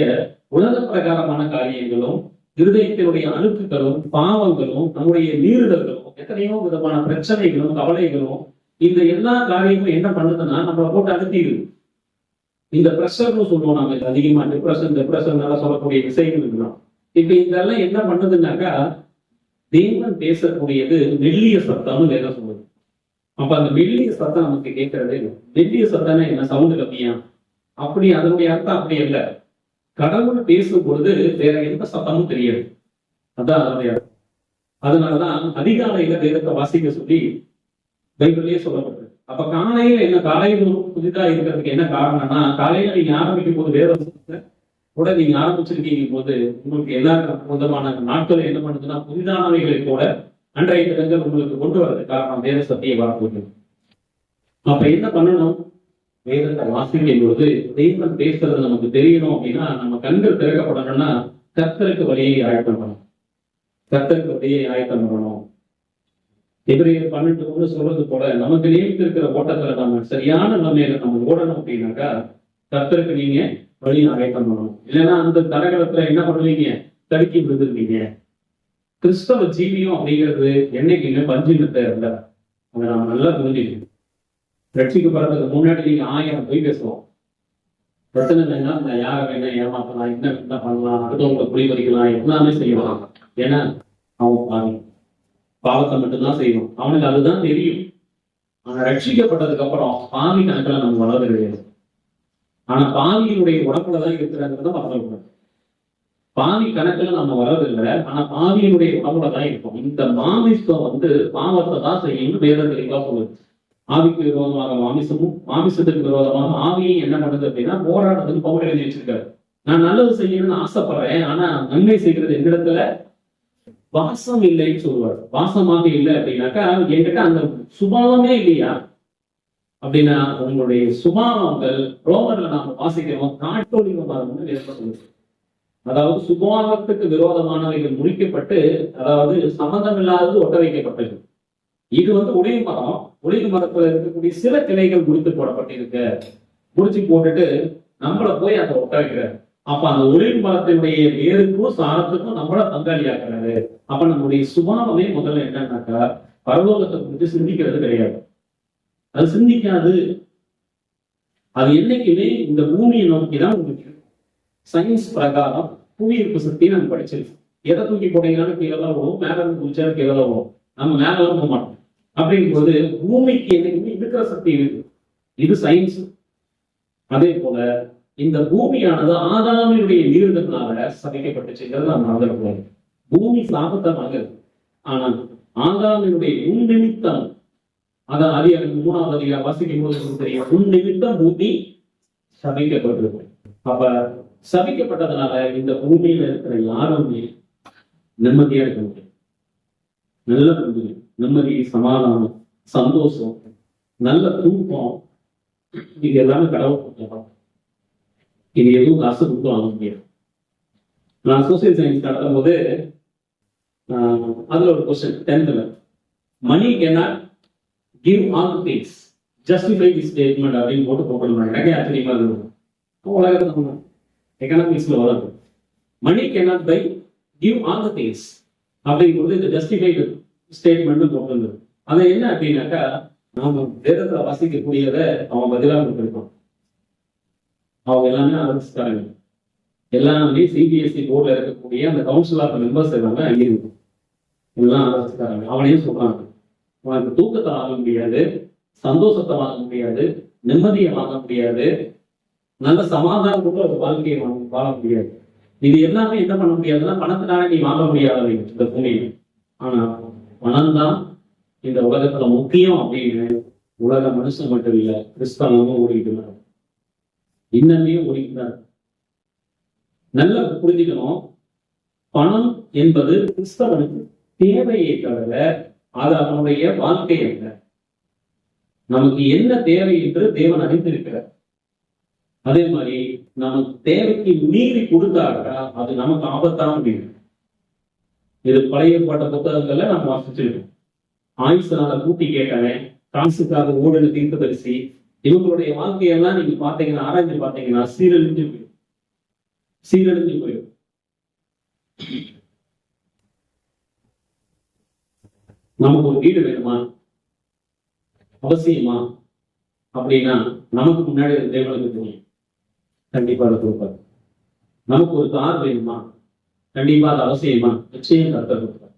உலக பிரகாரமான காரியங்களும், இருதயத்தினுடைய அழுக்குகளும், பாவங்களும், நம்முடைய மீறுதல்களும், எத்தனையோ விதமான பிரச்சனைகளும், கவலைகளும், இந்த எல்லா காரியமும் என்ன பண்ணுதுன்னா நம்மளை போட்டு அழுத்திடுது. இந்த பிரஷர்னு சொல்லுவோம் நாம, அதிகமா டிப்ரெஷன் சொல்லக்கூடிய விஷயங்கள் இருக்கலாம். இப்ப இதெல்லாம் என்ன பண்ணுதுன்னாக்கா, தேவன் பேசக்கூடியது மெல்லிய சத்தம்னு வேற சொல்லுது. அப்ப அந்த மெல்லிய சத்தம் நமக்கு கேட்கறது. மெல்லிய சத்தம்னா என்ன? சவுண்டு கம்மியா? அப்படி அதனுடைய அர்த்தம் அப்படி இல்லை. கடவுள் பேசும் பொழுது வேற எந்த சத்தமும் தெரியாது. அதான் அதனுடைய. அதனாலதான் அதிகாலையில வேதத்தை வாசிக்க சொல்லி பைபிள்லயே சொல்லப்பட்டது. அப்ப காலையில என்ன, காலையில புதிதா இருக்கிறதுக்கு என்ன காரணம்னா, காலையில நீங்க ஆரம்பிக்கும் போது வேதத்தை கூட நீங்க ஆரம்பிச்சிருக்கீங்க போது உங்களுக்கு எல்லா விதமான நாட்கள் என்ன பண்ணுதுன்னா புதிதானவைகளை கூட அன்றைய தினங்கள் உங்களுக்கு கொண்டு வரது காரணம் வேத சத்திய வார்த்தை. அப்ப என்ன பண்ணணும்? வேதத்தை வாசிக்கும் பொழுது தெய்வம் பேசுறது நமக்கு தெரியணும் அப்படின்னா, நம்ம கண்கள் திறக்கப்படணும்னா கர்த்தருக்கு வழியை ஆயத்தம் பண்ணணும். எபிரேயர் 12 சொல்றது போல நமக்கு நியமித்து இருக்கிற ஓட்டத்துல நம்ம சரியான நிலைமையில நம்ம ஓடணும் அப்படின்னாக்கா கர்த்தருக்கு நீங்க வழி ஆயத்தம் பண்ணணும். இல்லைன்னா அந்த தரகலத்துல என்ன பண்ணுவீங்க? தடுக்கி விழுந்துருவீங்க. கிறிஸ்தவ ஜீவியம் அப்படிங்கிறது என்னைக்குமே பஞ்சினத்தை இல்ல. அதை நம்ம நல்லா புரிஞ்சுக்கணும். ரட்சிக்கப்படுறதுக்கு முன்னாடி நீங்க 1000 போய் பேசுவோம். பிரச்சனை இல்லைன்னா இந்த யாரை வேணா ஏமாத்தலாம், என்ன பண்ணலாம், அடுத்தவங்களை புளி பறிக்கலாம், எல்லாமே செய்யலாம். ஏன்னா அவன் பாவத்தை மட்டும்தான் செய்யணும், அவனுக்கு அதுதான் தெரியும். ஆனா ரட்சிக்கப்பட்டதுக்கு அப்புறம் பாவி கணக்கில் நம்ம வளர்றது கிடையாது. ஆனா பாவியினுடைய உடம்புலதான் இருக்கிறாங்கிறத மறந்துவிடணும். பாவி கணக்குல நம்ம வர்றதில்லை, ஆனா பாவியினுடைய உடம்புலதான் இருக்கும். இந்த மாமிசம் பாவத்தை தான் செய்யணும்னு வேதம் தெளிவா சொல்லுது. ஆவிக்கு விரோதமாக மாமிசமும், மாமிசத்துக்கு விரோதமாக ஆவியும் என்ன பண்ணுது அப்படின்னா போராடுறதுக்கு பவுல் எழுதி வச்சிருக்காரு. நான் நல்லது செய்யணும்னு ஆசைப்படுறேன், ஆனா நன்மை செய்கிறது எங்கிடத்துல வாசம் இல்லைன்னு சொல்லுவார். வாசமாக இல்லை அப்படின்னாக்கா என்கிட்ட அந்த சுபாவமே இல்லையா அப்படின்னா, உங்களுடைய சுபாவங்கள் ரோமர்ல நாம வாசிக்கிறோம் நாட்டோலிகமாக சொல்லுது. அதாவது சுபாவத்துக்கு விரோதமானவைகள் முடிக்கப்பட்டு, அதாவது சம்பந்தம் இல்லாதது ஒட்ட வைக்கப்பட்டது. இது ஒளிவு மரம். ஒளிவு மரத்துல இருக்கக்கூடிய சில கிளைகள் முடித்து போடப்பட்டிருக்க, முடிச்சு போட்டுட்டு நம்மள போய் அதை ஒட்ட வைக்கிறார். அப்ப அந்த ஒளிவு மரத்தினுடைய வேருக்கும் சாரத்துக்கும் நம்மள பங்காளியாக்குறாரு. அப்ப நம்முடைய சுபாவமே முதல்ல என்னன்னாக்கா பரலோகத்தை குறித்து சிந்திக்கிறது கிடையாது. அது சிந்திக்காது. அது என்னைக்குமே இந்த பூமியை நோக்கிதான் உங்களுக்கு சயின்ஸ் பிரகாரம் புவியீர்ப்பு சக்தி நம்ம படிச்சிருக்கோம். எதை தூக்கி போட்டீங்கன்னாலும் கீழே தான் வரும், மேல இருந்து குதிச்சாலும் கீழே தான் வரும். நம்ம மேல வர மாட்டோம். அப்படிங்கும்போது பூமிக்கு என்னைக்குமே இருக்கிற சக்தி இருக்கு. இது சயின்ஸ். அதே போல இந்த பூமியானது ஆதாமினுடைய மீறுதல்னால சபிக்கப்பட்டுச்சுங்கிறது நம்ம மறந்துடக்கூடாது. பூமி சாபத்தை வாங்குது. ஆனால் ஆதாமினுடைய நிமித்தம், அதான் அதிகாரம் 3வது அதிகாரம் வாசிக்கும் போது தெரியும், நிமித்தம் பூமி சபிக்கப்பட்டிருக்கு. அப்ப சபிக்கப்பட்டதுனால இந்த பூமியில இருக்கிற யாருமே நிம்மதியா இருக்க முடியும். நல்ல நிம்மதி, சமாதானம், சந்தோஷம், நல்ல தூக்கம், இது எல்லாமே கடவுள் கொடுக்கலாம். இது எதுவும் காசு கொடுத்து வாங்க முடியாது. நான் சோசியல் சயின்ஸ் நடத்தும் போது அதுல ஒரு question 10th money cannot give all things, justify this statement அப்படின்னு போட்டு போகணும். எனக்கே ஆச்சரியமா இருக்கும். உலகத்துல எக்கனாமிக்ஸ்ல வளரும் மணி cannot buy give all the things அப்படிங்கிறது இந்த ஜஸ்டிஃபைடு ஸ்டேட்மெண்ட் போட்டு. அது என்ன அப்படின்னாக்கா, நாம வேதத்துல வாசிக்கக்கூடியதை அவன் பதிலாக கொடுத்திருக்கான். அவங்க எல்லாமே அரசுக்காரங்க, எல்லாமே சிபிஎஸ்இ போர்ட்ல இருக்கக்கூடிய அந்த கவுன்சில் ஆஃப் மெம்பர்ஸ் எல்லாமே அங்கிருக்கும். எல்லாம் அரசுக்காரங்க. அவனையும் சொல்றாங்க, உனக்கு தூக்கத்தை ஆக முடியாது, சந்தோஷத்தை வாங்க முடியாது, நிம்மதியை வாங்க முடியாது, நல்ல சமாதானத்தோட ஒரு வாழ்க்கையை வாழ முடியாது. இது எல்லாமே என்ன பண்ண முடியாதுன்னா பணத்தினால நீ வாங்க முடியாது இந்த பூமியில. ஆனா பணம் தான் இந்த உலகத்துல முக்கியம் அப்படின்னு உலக மனுஷன் மட்டும் இல்ல, கிறிஸ்தவமும் ஓடிக்கிறார், இன்னமே ஓடிக்கிறார். நல்லா புரிஞ்சுக்கணும், பணம் என்பது கிறிஸ்தவனுக்கு தேவையை தவிர அது அவனுடைய வாழ்க்கை அல்ல. நமக்கு என்ன தேவை என்று தேவன் அறிந்திருக்கிறார். அதே மாதிரி நமக்கு தேவைக்கு மீறி கொடுத்தாக்கா அது நமக்கு ஆபத்தான முடியும். இது பழையப்பட்ட புத்தகங்கள்ல நம்ம வாசிச்சிருக்கோம். ஆயுசனால கூட்டி கேட்டவன், காசுக்காக ஊழல் தீர்க்கதரிசி, இவங்களுடைய வாழ்க்கையெல்லாம் நீங்க பாத்தீங்கன்னா, ஆராய்ச்சி பாத்தீங்கன்னா சீரழிஞ்சு போயிடும். நமக்கு ஒரு வீடு வேணுமா, அவசியமா அப்படின்னா நமக்கு முன்னாடி தேவனுக்கு தெரியும், கண்டிப்பா அதை கொடுப்பாரு. நமக்கு ஒரு கார் வேணுமா, கண்டிப்பா அது அவசியமா, நிச்சயம் கர்த்தர் கொடுப்பார்.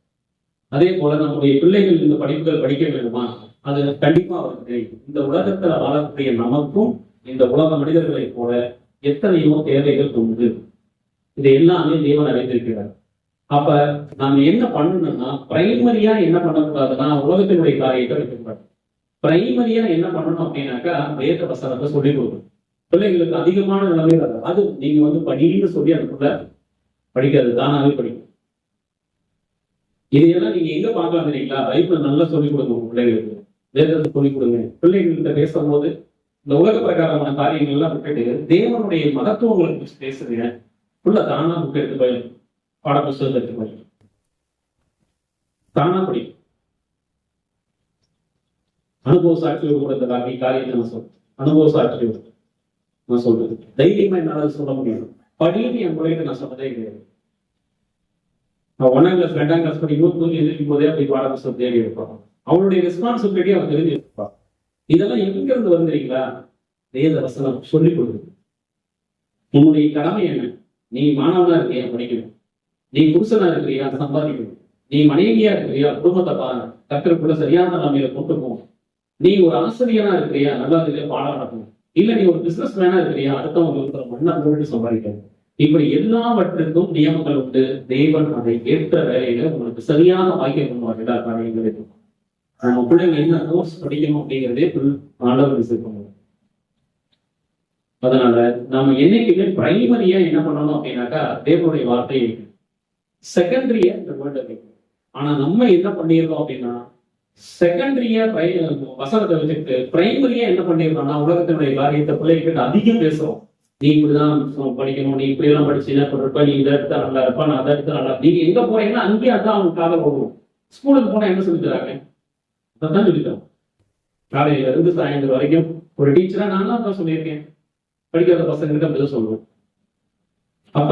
அதே போல நம்முடைய பிள்ளைகள் இந்த படிப்புகள் படிக்க வேண்டுமா, அது கண்டிப்பா அவருக்கு தெரியும். இந்த உலகத்துல வாழக்கூடிய நமக்கும் இந்த உலக மனிதர்களை போல எத்தனையோ தேவைகள் உண்டு. இது எல்லாமே தேவன் அறிந்திருக்கிறார். அப்ப நாம என்ன பண்ணணும்னா, பிரைமரியா என்ன பண்ணக்கூடாதுன்னா உலகத்தினுடைய காரியத்தை வைக்கக்கூடாது. பிரைமரியா என்ன பண்ணணும் அப்படின்னாக்கா வேத வசனத்தை சொல்லிக் கொடுக்கணும். பிள்ளைங்களுக்கு அதிகமான நிலைமையில் அது நீங்க படின்னு சொல்லி அதுக்குள்ள படிக்காது, தானாவே படிக்கும். இதையெல்லாம் நீங்க எங்க பார்க்கலாம் தெரியுங்களா? பைபிள் நல்லா சொல்லிக் கொடுங்க பிள்ளைகளுக்கு, வேதத்தை சொல்லிக் கொடுங்க. பிள்ளைகள்கிட்ட பேசும்போது இந்த உலக பிரகாரமான காரியங்கள் எல்லாம் விட்டுட்டு தேவனுடைய மகத்துவங்களுக்கு பேசுறீங்க. உள்ள தானா புக் எடுத்து போய் பாட புத்தகத்தை எடுத்து போய் தானா படிக்கும். அனுபவ சாட்சியோடு கூட இந்த காரியத்தை நான் சொல்றேன். அனுபவ சாட்சியோடு நான் சொல்றது தைரியமா என்னால சொல்ல முடியும். படின்னு என் பிள்ளைகிட்ட நான் சொன்னதே கிடையாது. நான் 1ஆம் கிளாஸ் 2ஆம் கிளாஸ் படிக்கும் போது எழுதிக்கும் போதே அப்படி பாட புத்தகம் தேடி இருப்பான். அவனுடைய ரெஸ்பான்சிபிலிட்டி அவன் தெரிஞ்சு இருப்பான். இதெல்லாம் எங்க இருந்து வந்துறீங்களா? வேத வசனம் சொல்லிக் கொடுக்குது. உன்னுடைய கடமை என்ன? நீ மாணவனா இருக்கியா, படிக்கணும். நீ புருஷனா இருக்கிறியா, சம்பாதிக்கணும். நீ மனைவியா இருக்கிறியா, குடும்பத்தை பாரு, கத்திற்குள்ள சரியான நிலைமையில கொண்டு போகணும். நீ ஒரு ஆசிரியனா இருக்கிறியா, நல்லா இதுல பாடம் நடக்கணும். இல்ல நீ ஒரு பிசினஸ் மேனா இருக்கிறியா, அடுத்தவங்க மண்ணை போட்டு சம்பாதிக்கணும். இப்படி எல்லாவற்றுக்கும் நியமங்கள் உண்டு. தேவன் அதை ஏற்ற வேலையில உங்களுக்கு சரியான வாய்க்கை பண்ணுவார். எல்லா காரியங்களுக்கும் நம்ம பிள்ளைங்க என்ன கோர்ஸ் படிக்கணும் அப்படிங்கிறதே ஆண்டவர் விசிக்கணும். அதனால நாம என்னைக்குமே பிரைமரியா என்ன பண்ணணும் அப்படின்னாக்கா தேவனுடைய வார்த்தையை, செகண்டரியா இந்த வேர்ல்ட வைக்கணும். ஆனா நம்ம என்ன பண்ணிடுறோம் அப்படின்னா, செகண்டரியா வசனத்தை வச்சுக்கிட்டு பிரைமரியா என்ன பண்ணிடுறோம்னா உலகத்தினுடைய காரியத்தை பிள்ளைகிட்ட அதிகம் பேசுறோம். நீ இப்படிதான் படிக்கணும், நீ இப்படி எல்லாம் படிச்சுன்னா இருப்ப, நீ இதை எடுத்தா நல்லா இருப்பா, நான் அதை எடுத்தா நல்லா. நீங்க எங்க போறீங்கன்னா அங்கேயே அதான் அவங்க காதல் போகணும். ஸ்கூலுக்கு போனா என்ன சொல்லி தராங்க? அதான் சொல்லித்தரோம். காலையில இருந்து சாயந்தரம் வரைக்கும் ஒரு டீச்சரா நான் தான் சொல்லியிருக்கேன், படிக்காத பசங்களுக்கு அப்படிதான் சொல்லுவோம். அப்ப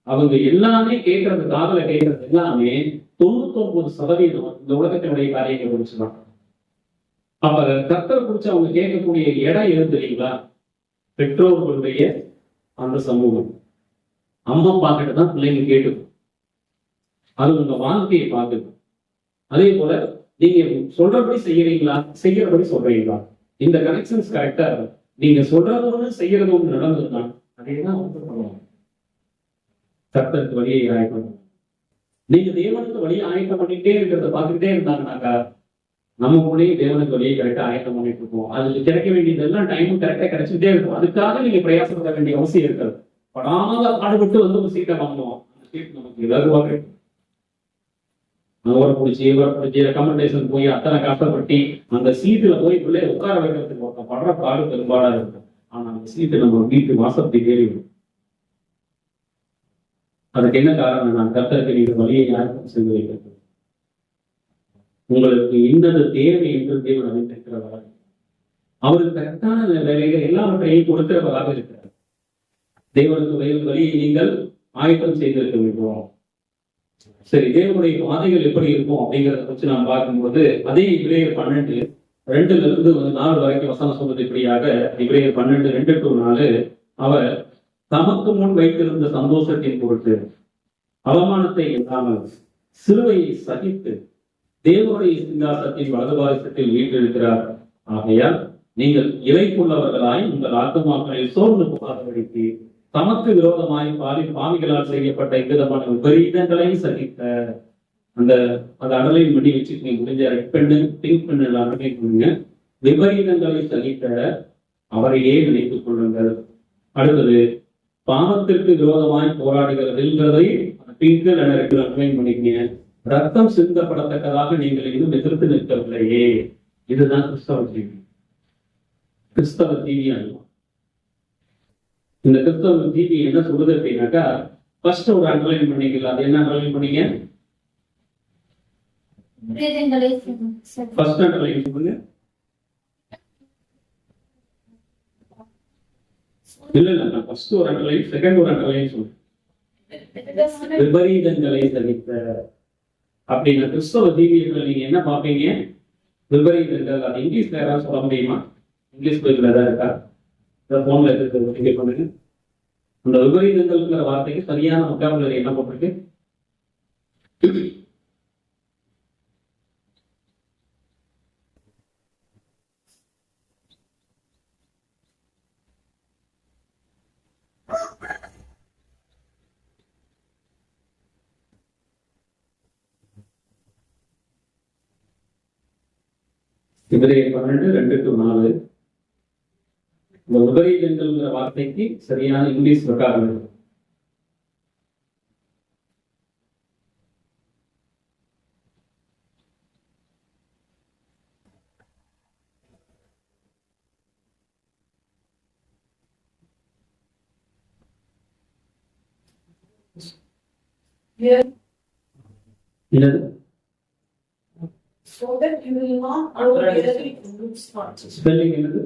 அவங்க எல்லாமே கேட்கறது, காதல கேட்கறது எல்லாமே 99% இந்த உலகத்தினுடைய காரியங்களை குறிச்சுதான். அப்ப கர்த்தரை குறிச்சு அவங்க கேட்கக்கூடிய இடம் எது தெரியுங்களா? பெற்றோர்களுடைய அந்த சமூகம், அம்மா பாக்கிட்டு தான் பிள்ளைங்க கேட்டுக்கும். அது உங்க வாழ்க்கையை பார்க்குது. அதே போல நீங்க சொல்றபடி செய்யறீங்களா, செய்யறபடி சொல்றீங்களா? இந்த கனெக்ஷன்ஸ் கரெக்டா இருக்கும். நீங்க சொல்றது ஒண்ணு செய்யறது ஒண்ணு நடந்ததுன்னா அதேதான் பண்ணுவாங்க. கர்த்தருக்கு வழியை ஆயத்தம், நீங்க தேவனுக்கு வழியை ஆயத்தம் பண்ணிட்டே இருக்கிறத பார்த்துக்கிட்டே இருந்தாங்கன்னாக்கா நமக்குள்ளேயே தேவனுக்கு வழியை கரெக்டா ஆயத்தம் பண்ணிட்டு இருக்கோம். அதுக்கு கிடைக்க வேண்டியதெல்லாம் டைமும் கரெக்டா கிடைச்சிட்டே இருக்கும். அதுக்காக நீங்க பிரயாசப்பட வேண்டிய அவசியம் இருக்காது. படாத பாடுபட்டு ஒரு சீட்டை வாங்குவோம், அந்த சீட் நமக்கு இலகுவாக அவரை பிடிச்சி ரெக்கமெண்டேஷன் போய் அத்தனை கஷ்டப்பட்டு அந்த சீட்டுல போய் பிள்ளை உட்கார வைக்கிறதுக்கு படுற பாடு பெரும்பாடா இருக்கும். ஆனா அந்த சீட்டு நம்ம வீட்டு வாசப்படி ஏறி விடும். அதுக்கு என்ன காரணம்? நான் கர்த்தருக்கு நீங்க வழியை யாருக்கும் செய்து வைக்கிறது. உங்களுக்கு இன்னது தேவை என்று தேவன் அறிந்திருக்கிறவராக, அவருக்கு கரெக்டான வேலையில எல்லாவற்றையும் கொடுக்கிறவராக இருக்கிறார். தேவனுக்கு வழியை நீங்கள் ஆயத்தம் செய்திருக்க வேண்டும். சரி, தேவனுடைய பாதைகள் எப்படி இருக்கும் அப்படிங்கிறத பற்றி நாம் பார்க்கும்போது அதே இப்ரேயர் 12:2-4 வரைக்கும் வசனம் சொல்வது இப்படியாக, இப்ரேயர் 12:2-4, அவர் தமக்கு முன் வைத்திருந்த சந்தோஷத்தின் பொருட்டு அவமானத்தை இல்லாமல் சிலுவையை சகித்து தேவனுடைய சிங்காசனத்தின் வலதுபாகத்தில் வீட்டிருக்கிறார். ஆகையால் நீங்கள் இளைப்புள்ளவர்களாய் உங்கள் ஆத்துமாக்களை சோர்ந்து போகாதபடிக்கு தமக்கு விரோதமாய் பாவிகளால் செய்யப்பட்ட இவ்விதமான விபரீதங்களை சகித்த அந்த அடலையும் பண்ணி வச்சுக்கோங்க. முடிஞ்ச ரெட் பெண்ணு பிங்க் பெண்ணு அடலையும் பண்ணுங்க. விபரீதங்களை சகித்த அவரையே நினைத்துக் கொள்ளுங்கள். அடுத்தது பாவத்திற்கு விரோதமாய் போராடுகிறதுன்றதை பிங்க் அடலையும் பண்ணிக்கங்க. ரத்தம் சிந்தப்படத்தக்கதாக நீங்கள் இன்னும் எதிர்த்து நிற்கவில்லையே. இதுதான் கிறிஸ்தவ ஜீவி, கிறிஸ்தவ ஜீவி அனுபவம். இந்த கிறிஸ்தவ ஜீவி என்ன சொல்றது அப்படின்னாக்கா, ஃபர்ஸ்ட் ஒரு அண்டர்லைன் பண்ணிக்கலாம். அது என்ன அண்டர்லைன் பண்ணீங்க? ஃபர்ஸ்ட் அண்டர்லைன் பண்ணுங்க. இல்ல நான் ஃபர்ஸ்ட் ஒரு அண்டர்லைன், செகண்ட் ஒரு அண்டர்லைன் சொல்றேன். விபரீதங்களை தவிர்த்த அப்படின்னா கிறிஸ்தவ ஜீவியர்கள் நீங்க என்ன பார்ப்பீங்க? விபரீதங்கள். அது இங்கிலீஷ்ல யாராவது சொல்ல முடியுமா? இங்கிலீஷ் பைபிள் ஏதாவது இருக்கா? போன்ல இருக்கு பண்ணுங்க. அந்த விபரீதங்கள்ங்கிற வார்த்தைக்கு சரியான முக்காபுலரி என்ன போட்டிருக்கு? Ibrahim 12:2-4. இந்த விபரீதங்கள்ங்கிற வார்த்தைக்கு சரியான இங்கிலீஷ் வக்காபுலரி. என்னது? So that you will not grow really good spots. Spelling என்னது?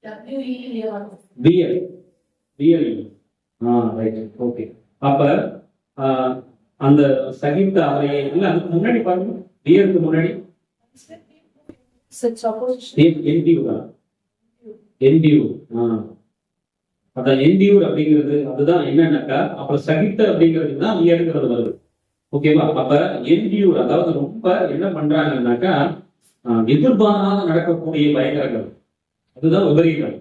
W-E-L. BL. BL. Right, okay. அப்ப அந்த சகித்த அவரையே இல்ல, அதுக்கு முன்னாடி பாருங்க. பிஎலுக்கு முன்னாடி அதான் என்டியூர் அப்படிங்கிறது. அதுதான் என்னன்னாக்கா, அப்புறம் சகித்த அப்படிங்கிறது தான் வியர்ங்கிறது வருது. ஓகேவா? அப்ப என்டியூர் அதாவது ரொம்ப என்ன பண்றாங்கன்னாக்கா, எதிர்பாராத நடக்கக்கூடிய பயங்கரங்கள், அதுதான் விபரீதம்.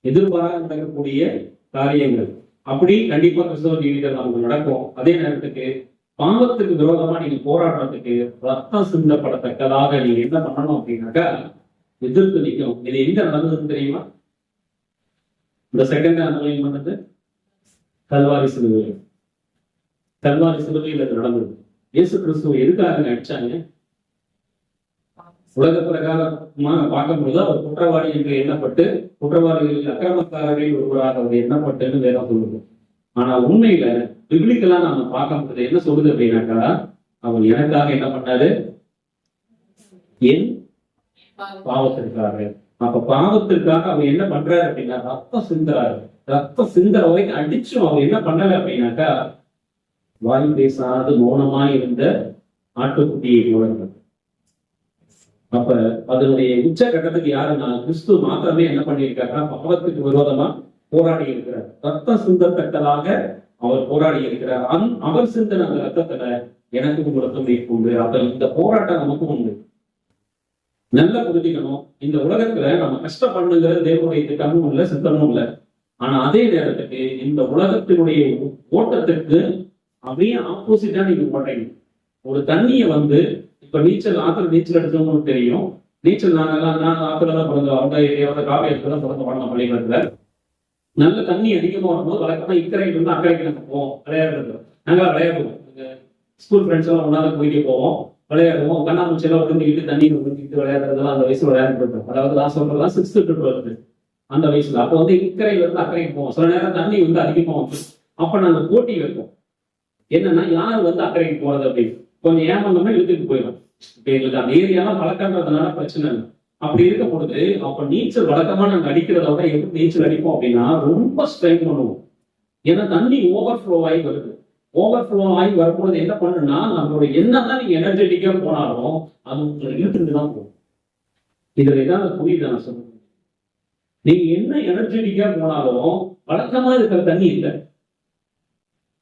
எதிர்பாராத நடக்கக்கூடிய காரியங்கள் அப்படி கண்டிப்பா கிறிஸ்தவ ஜீவிதம் நமக்கு நடக்கும். அதே நேரத்துக்கு பாவத்துக்கு விரோதமா நீங்க போராடுறதுக்கு ரத்தம் சிந்தப்படத்தக்கதாக நீங்க என்ன பண்ணணும் அப்படின்னாக்கா, எதிர்த்து நிற்கும். இது எங்க நடந்ததுன்னு தெரியுமா? இந்த செகண்ட் அனலைன் பண்ணது கல்வாரி சிலுவையில். கல்வாரி சிலுவையில் அது நடந்தது. இயேசு கிறிஸ்துவ எதுக்காக நடிச்சாங்க? உலக பிரகாரமாக பார்க்கும்போது அவர் குற்றவாளி என்று எண்ணப்பட்டு, குற்றவாளிகளில் அக்கிரமக்காரர்கள் ஒருவராக அவர் எண்ணப்பட்டுன்னு வேதம் சொல்லுது. ஆனா உண்மையில பிப்ளிக்கெல்லாம் நாம பார்க்கும்போது என்ன சொல்லுது அப்படின்னாக்கா, அவர் எனக்காக என்ன பண்ணாரு? என் பாவத்திற்காக. அப்ப பாவத்திற்காக அவர் என்ன பண்றாரு அப்படின்னா, ரத்தம் சிந்துறாரு. ரத்தம் சிந்துற வரைக்கும் அடிச்சும் அவர் என்ன பண்ணல அப்படின்னாக்கா, வாய் பேசாது மௌனமாய் இருந்த ஆட்டுக்குட்டியை போல. அப்ப அதனுடைய உச்ச கட்டத்துக்கு யாருன்னா, கிறிஸ்து மாத்திரமே என்ன பண்ணியிருக்காருன்னா, பாவத்துக்கு விரோதமா போராடி இருக்கிறார். ரத்தம் சிந்தத்தக்கதாக அவர் போராடி இருக்கிறார். அவர் சிந்தன அந்த ரத்தத்துல எனக்கு உங்களுக்கு மீட்பு உண்டு. அப்ப இந்த போராட்டம் நமக்கு உண்டு. நல்லா புரிஞ்சுக்கணும். இந்த உலகத்துல நம்ம கஷ்டப்படுங்கிறது தேவனுடைய திட்டமும் இல்லை, சித்தமும் இல்லை. ஆனா அதே நேரத்துக்கு இந்த உலகத்தினுடைய ஓட்டத்துக்கு அப்படியே ஆப்போசிட்டா நீங்க ஓடுறீங்க. ஒரு தண்ணியை இப்ப ஆத்துல நீச்சல் அடிச்சவங்களுக்கு தெரியும். நீச்சல் நான் ஆத்துலதான் பிறந்தோம். அந்த ஏரியாவோட காவியத்துல தான் பிறந்த வளர்ந்த பள்ளிக்கூடத்துல நல்ல தண்ணி அதிகமா வரும்போது வழக்கமா இக்கரையில இருந்து அக்கறைக்கு நாங்க போவோம் விளையாடுறது. நாங்க விளையாடுவோம். ஸ்கூல் ஃப்ரெண்ட்ஸ் எல்லாம் ஒன்னால போயிட்டு போவோம், விளையாடுவோம். கண்ணாமூச்சி எல்லாம் விழுந்துக்கிட்டு தண்ணி விழுந்துக்கிட்டு விளையாடுறதுலாம் அந்த வயசு விளையாண்டுட்டு இருக்கோம். அதாவது நான் சொல்றதுலாம் 6th to 12th அந்த வயசுல. அப்ப இக்கரையில இருந்து அக்கறைக்கு போவோம். சில நேரம் தண்ணி அதிகமா வந்து அப்ப நாங்க போட்டி வைப்போம். என்னன்னா யாரு அக்கறைக்கு போறது அப்படின்னு கொஞ்சம் ஏமாந்தோம்னா இழுத்துட்டு போயிடும். இப்ப எங்களுக்கு அந்த ஏரியாலாம் பழக்கன்றதுனால பிரச்சனை இல்லை. அப்படி இருக்க பொழுது அப்ப நீச்சல் வழக்கமா நாங்க அடிக்கிறத விட எப்படி நீச்சல் அடிப்போம் அப்படின்னா, ரொம்ப ஸ்ட்ரெயின் பண்ணுவோம். ஏன்னா தண்ணி ஓவர்ஃப்ளோ ஆகி வருது. ஓவர்ஃப்ளோ ஆகி வரும்போது என்ன பண்ணுன்னா, நம்மளோட என்னதான் நீங்க எனர்ஜெட்டிக்கா போனாலும் அது உங்களை இழுத்துட்டு தான் போகும். இதுல ஏதாவது புரியுது நான் சொல்றேன்? நீங்க என்ன எனர்ஜெட்டிக்கா போனாலும் வழக்கமா இருக்கிற தண்ணி இல்லை.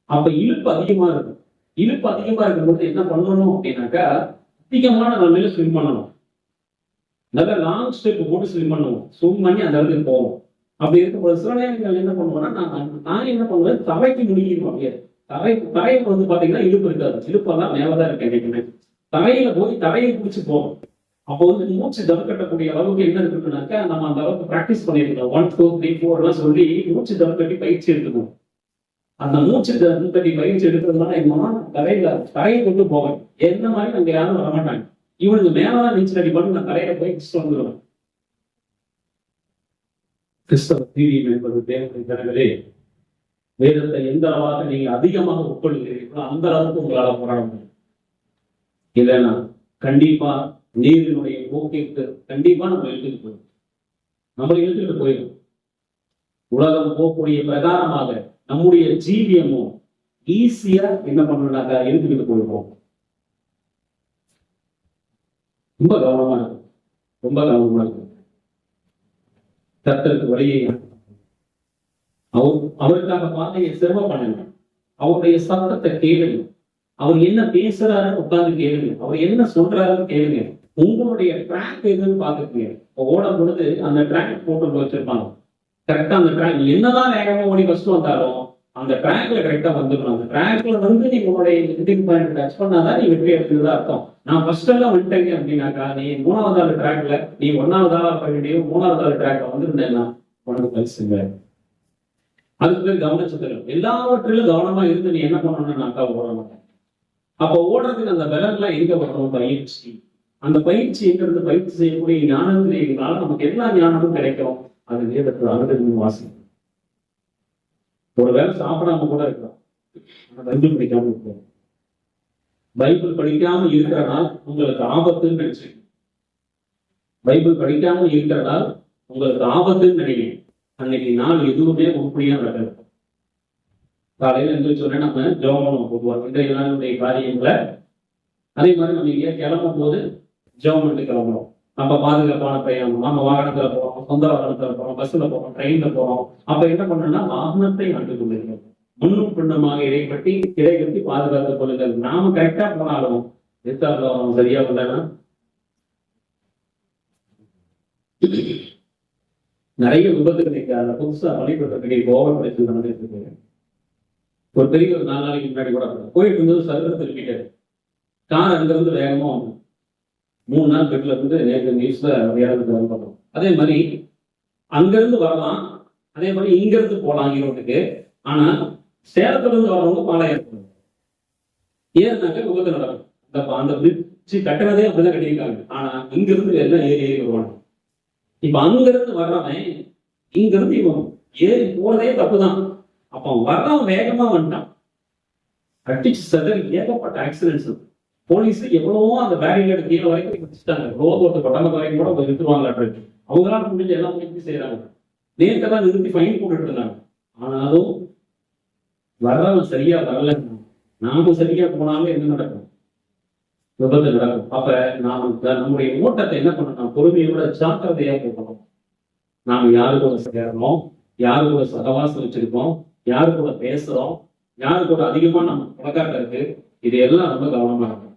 அப்ப இழுப்பு அதிகமா இருக்கும். இழுப்பு அதிகமா இருக்கும்போது என்ன பண்ணணும் அப்படின்னாக்கா, அதிகமான நம்ம ஸ்விம் பண்ணணும். நல்ல லாங் ஸ்டெப் போட்டு ஸ்விம் பண்ணுவோம். ஸ்விம் பண்ணி அந்த இடத்துக்கு போவோம். அப்படி இருக்கும்போது சில நேரங்கள் என்ன பண்ணுவோம்னா, நான் என்ன பண்ணுவேன், தரைக்கு முடிக்கணும். அப்படியே தரையில வந்து பாத்தீங்கன்னா இடுப்பு இருக்காது, இடுப்பெல்லாம் மேலதான் இருக்கு என்னைக்குமே. தரையில போய் தரையை பிடிச்சி போவோம். அப்போ வந்து மூச்சு தடுக்கட்டக்கூடிய அளவுக்கு என்ன இருக்குன்னாக்கா, நம்ம அந்த அளவுக்கு ப்ராக்டிஸ் பண்ணிருக்கோம். 1 2 3 4 எல்லாம் சொல்லி மூச்சு தடுக்கட்டி பயிற்சி எடுக்கணும். அந்த மூச்சு தடுக்கட்டி பயிற்சி எடுக்கிறதுனால என்னன்னா, தரையை கொண்டு போவேன். என்ன மாதிரி அங்க யாரும் வரமாட்டாங்க. இவனுக்கு மேலதான் நீச்சல் அடி பண்ணி நான் தரையில போய் வந்துடுவேன். கிறிஸ்தவ தீவியம் என்பது தேவனுடைய ஜனங்களே, வேதத்தை எந்த அளவாக நீங்க அதிகமாக உட்கொள்கிறீர்களோ அந்த அளவுக்கு உங்களால போராட முடியும். இல்லைன்னா கண்டிப்பா நீரினுடைய போக்கிற்கு கண்டிப்பா நம்ம இழுத்துட்டு போயிடும். உலகம் போகக்கூடிய பிரகாரமாக நம்முடைய ஜீவியமும் ஈஸியா என்ன பண்ணணும்னாக்கா இழுத்துக்கிட்டு போயிடும். ரொம்ப கவனமா இருக்கும், ரொம்ப கவனமா இருக்கும். கர்த்தருக்கு வழியை அவருக்காக பாதையை சிரமம் பண்ணுங்க. அவருடைய சத்தத்தை கேளுங்க. அவர் என்ன பேசுறாருன்னு உட்கார்ந்து கேளுங்க. அவர் என்ன சொல்றாருன்னு கேளுங்க. உங்களுடைய ட்ராக் எதுன்னு பாத்துக்கீங்க. ஓடும் பொழுது அந்த ட்ராக் போட்டு வச்சிருப்பாங்க. கரெக்டா அந்த ட்ராக் என்னதான் வேகமா ஓடி ஃபர்ஸ்ட் வந்தாலும் அந்த ட்ராக்ல கரெக்டா வந்துடணும். அந்த ட்ராக்ல வந்து நீ உங்களுடைய ஹிட்டிங் பாயிண்ட் டச் பண்ணாதான் நீ வெற்றி எடுத்துதான் அர்த்தம். நான் ஃபர்ஸ்ட் எல்லாம் வந்துட்டேங்க அப்படின்னாக்கா, நீ 3வது ட்ராக்ல நீ 1வது போக வேண்டிய 3வது ட்ராக்ல வந்துருந்தேன்னா உனக்கு பரிசுங்க. அதுக்கு பேர் கவனிச்சதுல எல்லாவற்றிலும் கவனமா இருந்து நீ என்ன பண்ணணும்னாக்கா ஓடணும். அப்ப ஓடுறதுக்கு அந்த பலன்லாம் எங்க வரணும்? பயிற்சி. அந்த பயிற்சிங்கிறது பயிற்சி செய்யக்கூடிய ஞானத்தினால நமக்கு எல்லா ஞானமும் கிடைக்கும். அது வேதத்தில் அனுபவம் வாசிக்கும். ஒருவேளை சாப்பிடாம கூட இருக்கலாம், பைபிள் படிக்காம இருக்கும். பைபிள் படிக்காம இருக்கிறனால் உங்களுக்கு ஆபத்துன்னு நினைச்சீங்க. பைபிள் படிக்காம இருக்கிறனால் உங்களுக்கு ஆபத்துன்னு நினைக்கிறேன். அன்னைக்கு நாள் எதுவுமே உருப்படியா நடக்காது. காலையில எந்திரிச்சு சொன்னா நம்ம ஜெபம் போடுவோம். இன்றைய நாளுடைய காரியங்களை அதே மாதிரி நம்ம இங்கே கிளம்பும் போது ஜெபம் பண்ணிட்டு கிளம்புறோம். நம்ம பாதுகாப்பான பிரயாணம், நம்ம வாகனத்துல போறோம், சொந்த வாகனத்துல போறோம், பஸ்ல போறோம், ட்ரெயின்ல போறோம். அப்ப என்ன பண்ணணும்னா வாகனத்தை ஆண்டு கொண்டிருக்கோம். முன்னும் பின்னமாக இடைகட்டி பாதுகாத்துக் கொள்ளுங்கள். நாம கரெக்டா போனாலும் எத்தாலும் சரியா இல்லைன்னா நிறைய விபத்துகள் நிற்காத புதுசா பள்ளிக்கூடத்துக்கு கோவப்படுத்தி நடந்துட்டு இருக்கு. ஒரு பெரிய ஒரு 4 நாளைக்கு முன்னாடி கூட போயிட்டு இருந்தது சதுர திருப்பிட்டாரு. கார் அங்கிருந்து வேகமா வந்து 3 நாள் பெட்ல இருந்து நேற்று நியூஸ்ல இறந்து பண்றோம். அதே மாதிரி அங்கிருந்து வரலாம், அதே மாதிரி இங்க இருந்து போலாம் ஈரோட்டுக்கு. ஆனா சேலத்துல இருந்து வரவங்க பாளையம் ஏன்னாக்க விபத்து நடக்கும். அந்த பிரிட்ஜ் கட்டுறதே அப்படிதான் கட்டியிருக்காங்க. ஆனா இங்க இருந்து எல்லாம் ஏறி வருவாங்க. இப்ப அங்க இருந்து வர்றவன் இங்க இருந்து இவன் ஏறி போறதே தப்புதான். அப்ப வர்றவன் வேகமா வந்துட்டான், அடிச்சு சதறி ஏகப்பட்ட ஆக்சிடென்ட்ஸ். போலீஸ் எவ்வளவோ அந்த பேரிகேடு கீழே வரைக்கும் வச்சுட்டாங்க. ரோடு கொட்டம்பக்கு வரைக்கும் கூட நிறுத்துவாங்களாட்டு. அவங்களால முடிஞ்ச எல்லாம் முயற்சி செய்யறாங்க. நேரத்தெல்லாம் நிறுத்தி ஃபைன் போட்டுட்டு இருந்தாங்க. ஆனாலும் வர்றவன் சரியா வரல, நாம சரியா போனாலும் என்ன நடக்கும்? விபத்து நடக்கும். அப்ப நாம நம்முடைய ஓட்டத்தை என்ன பண்ணணும்? பொறுமையோட ஜாக்கிரதையா போகணும். நாம யாரு கூட சேரணும், யாரு கூட சகவாசம் வச்சிருக்கோம், யாரு கூட பேசுறோம், யாரு கூட அதிகமா நம்ம பழக்காட்ட இருக்கு, இது எல்லாம் ரொம்ப கவனமா இருக்கும்.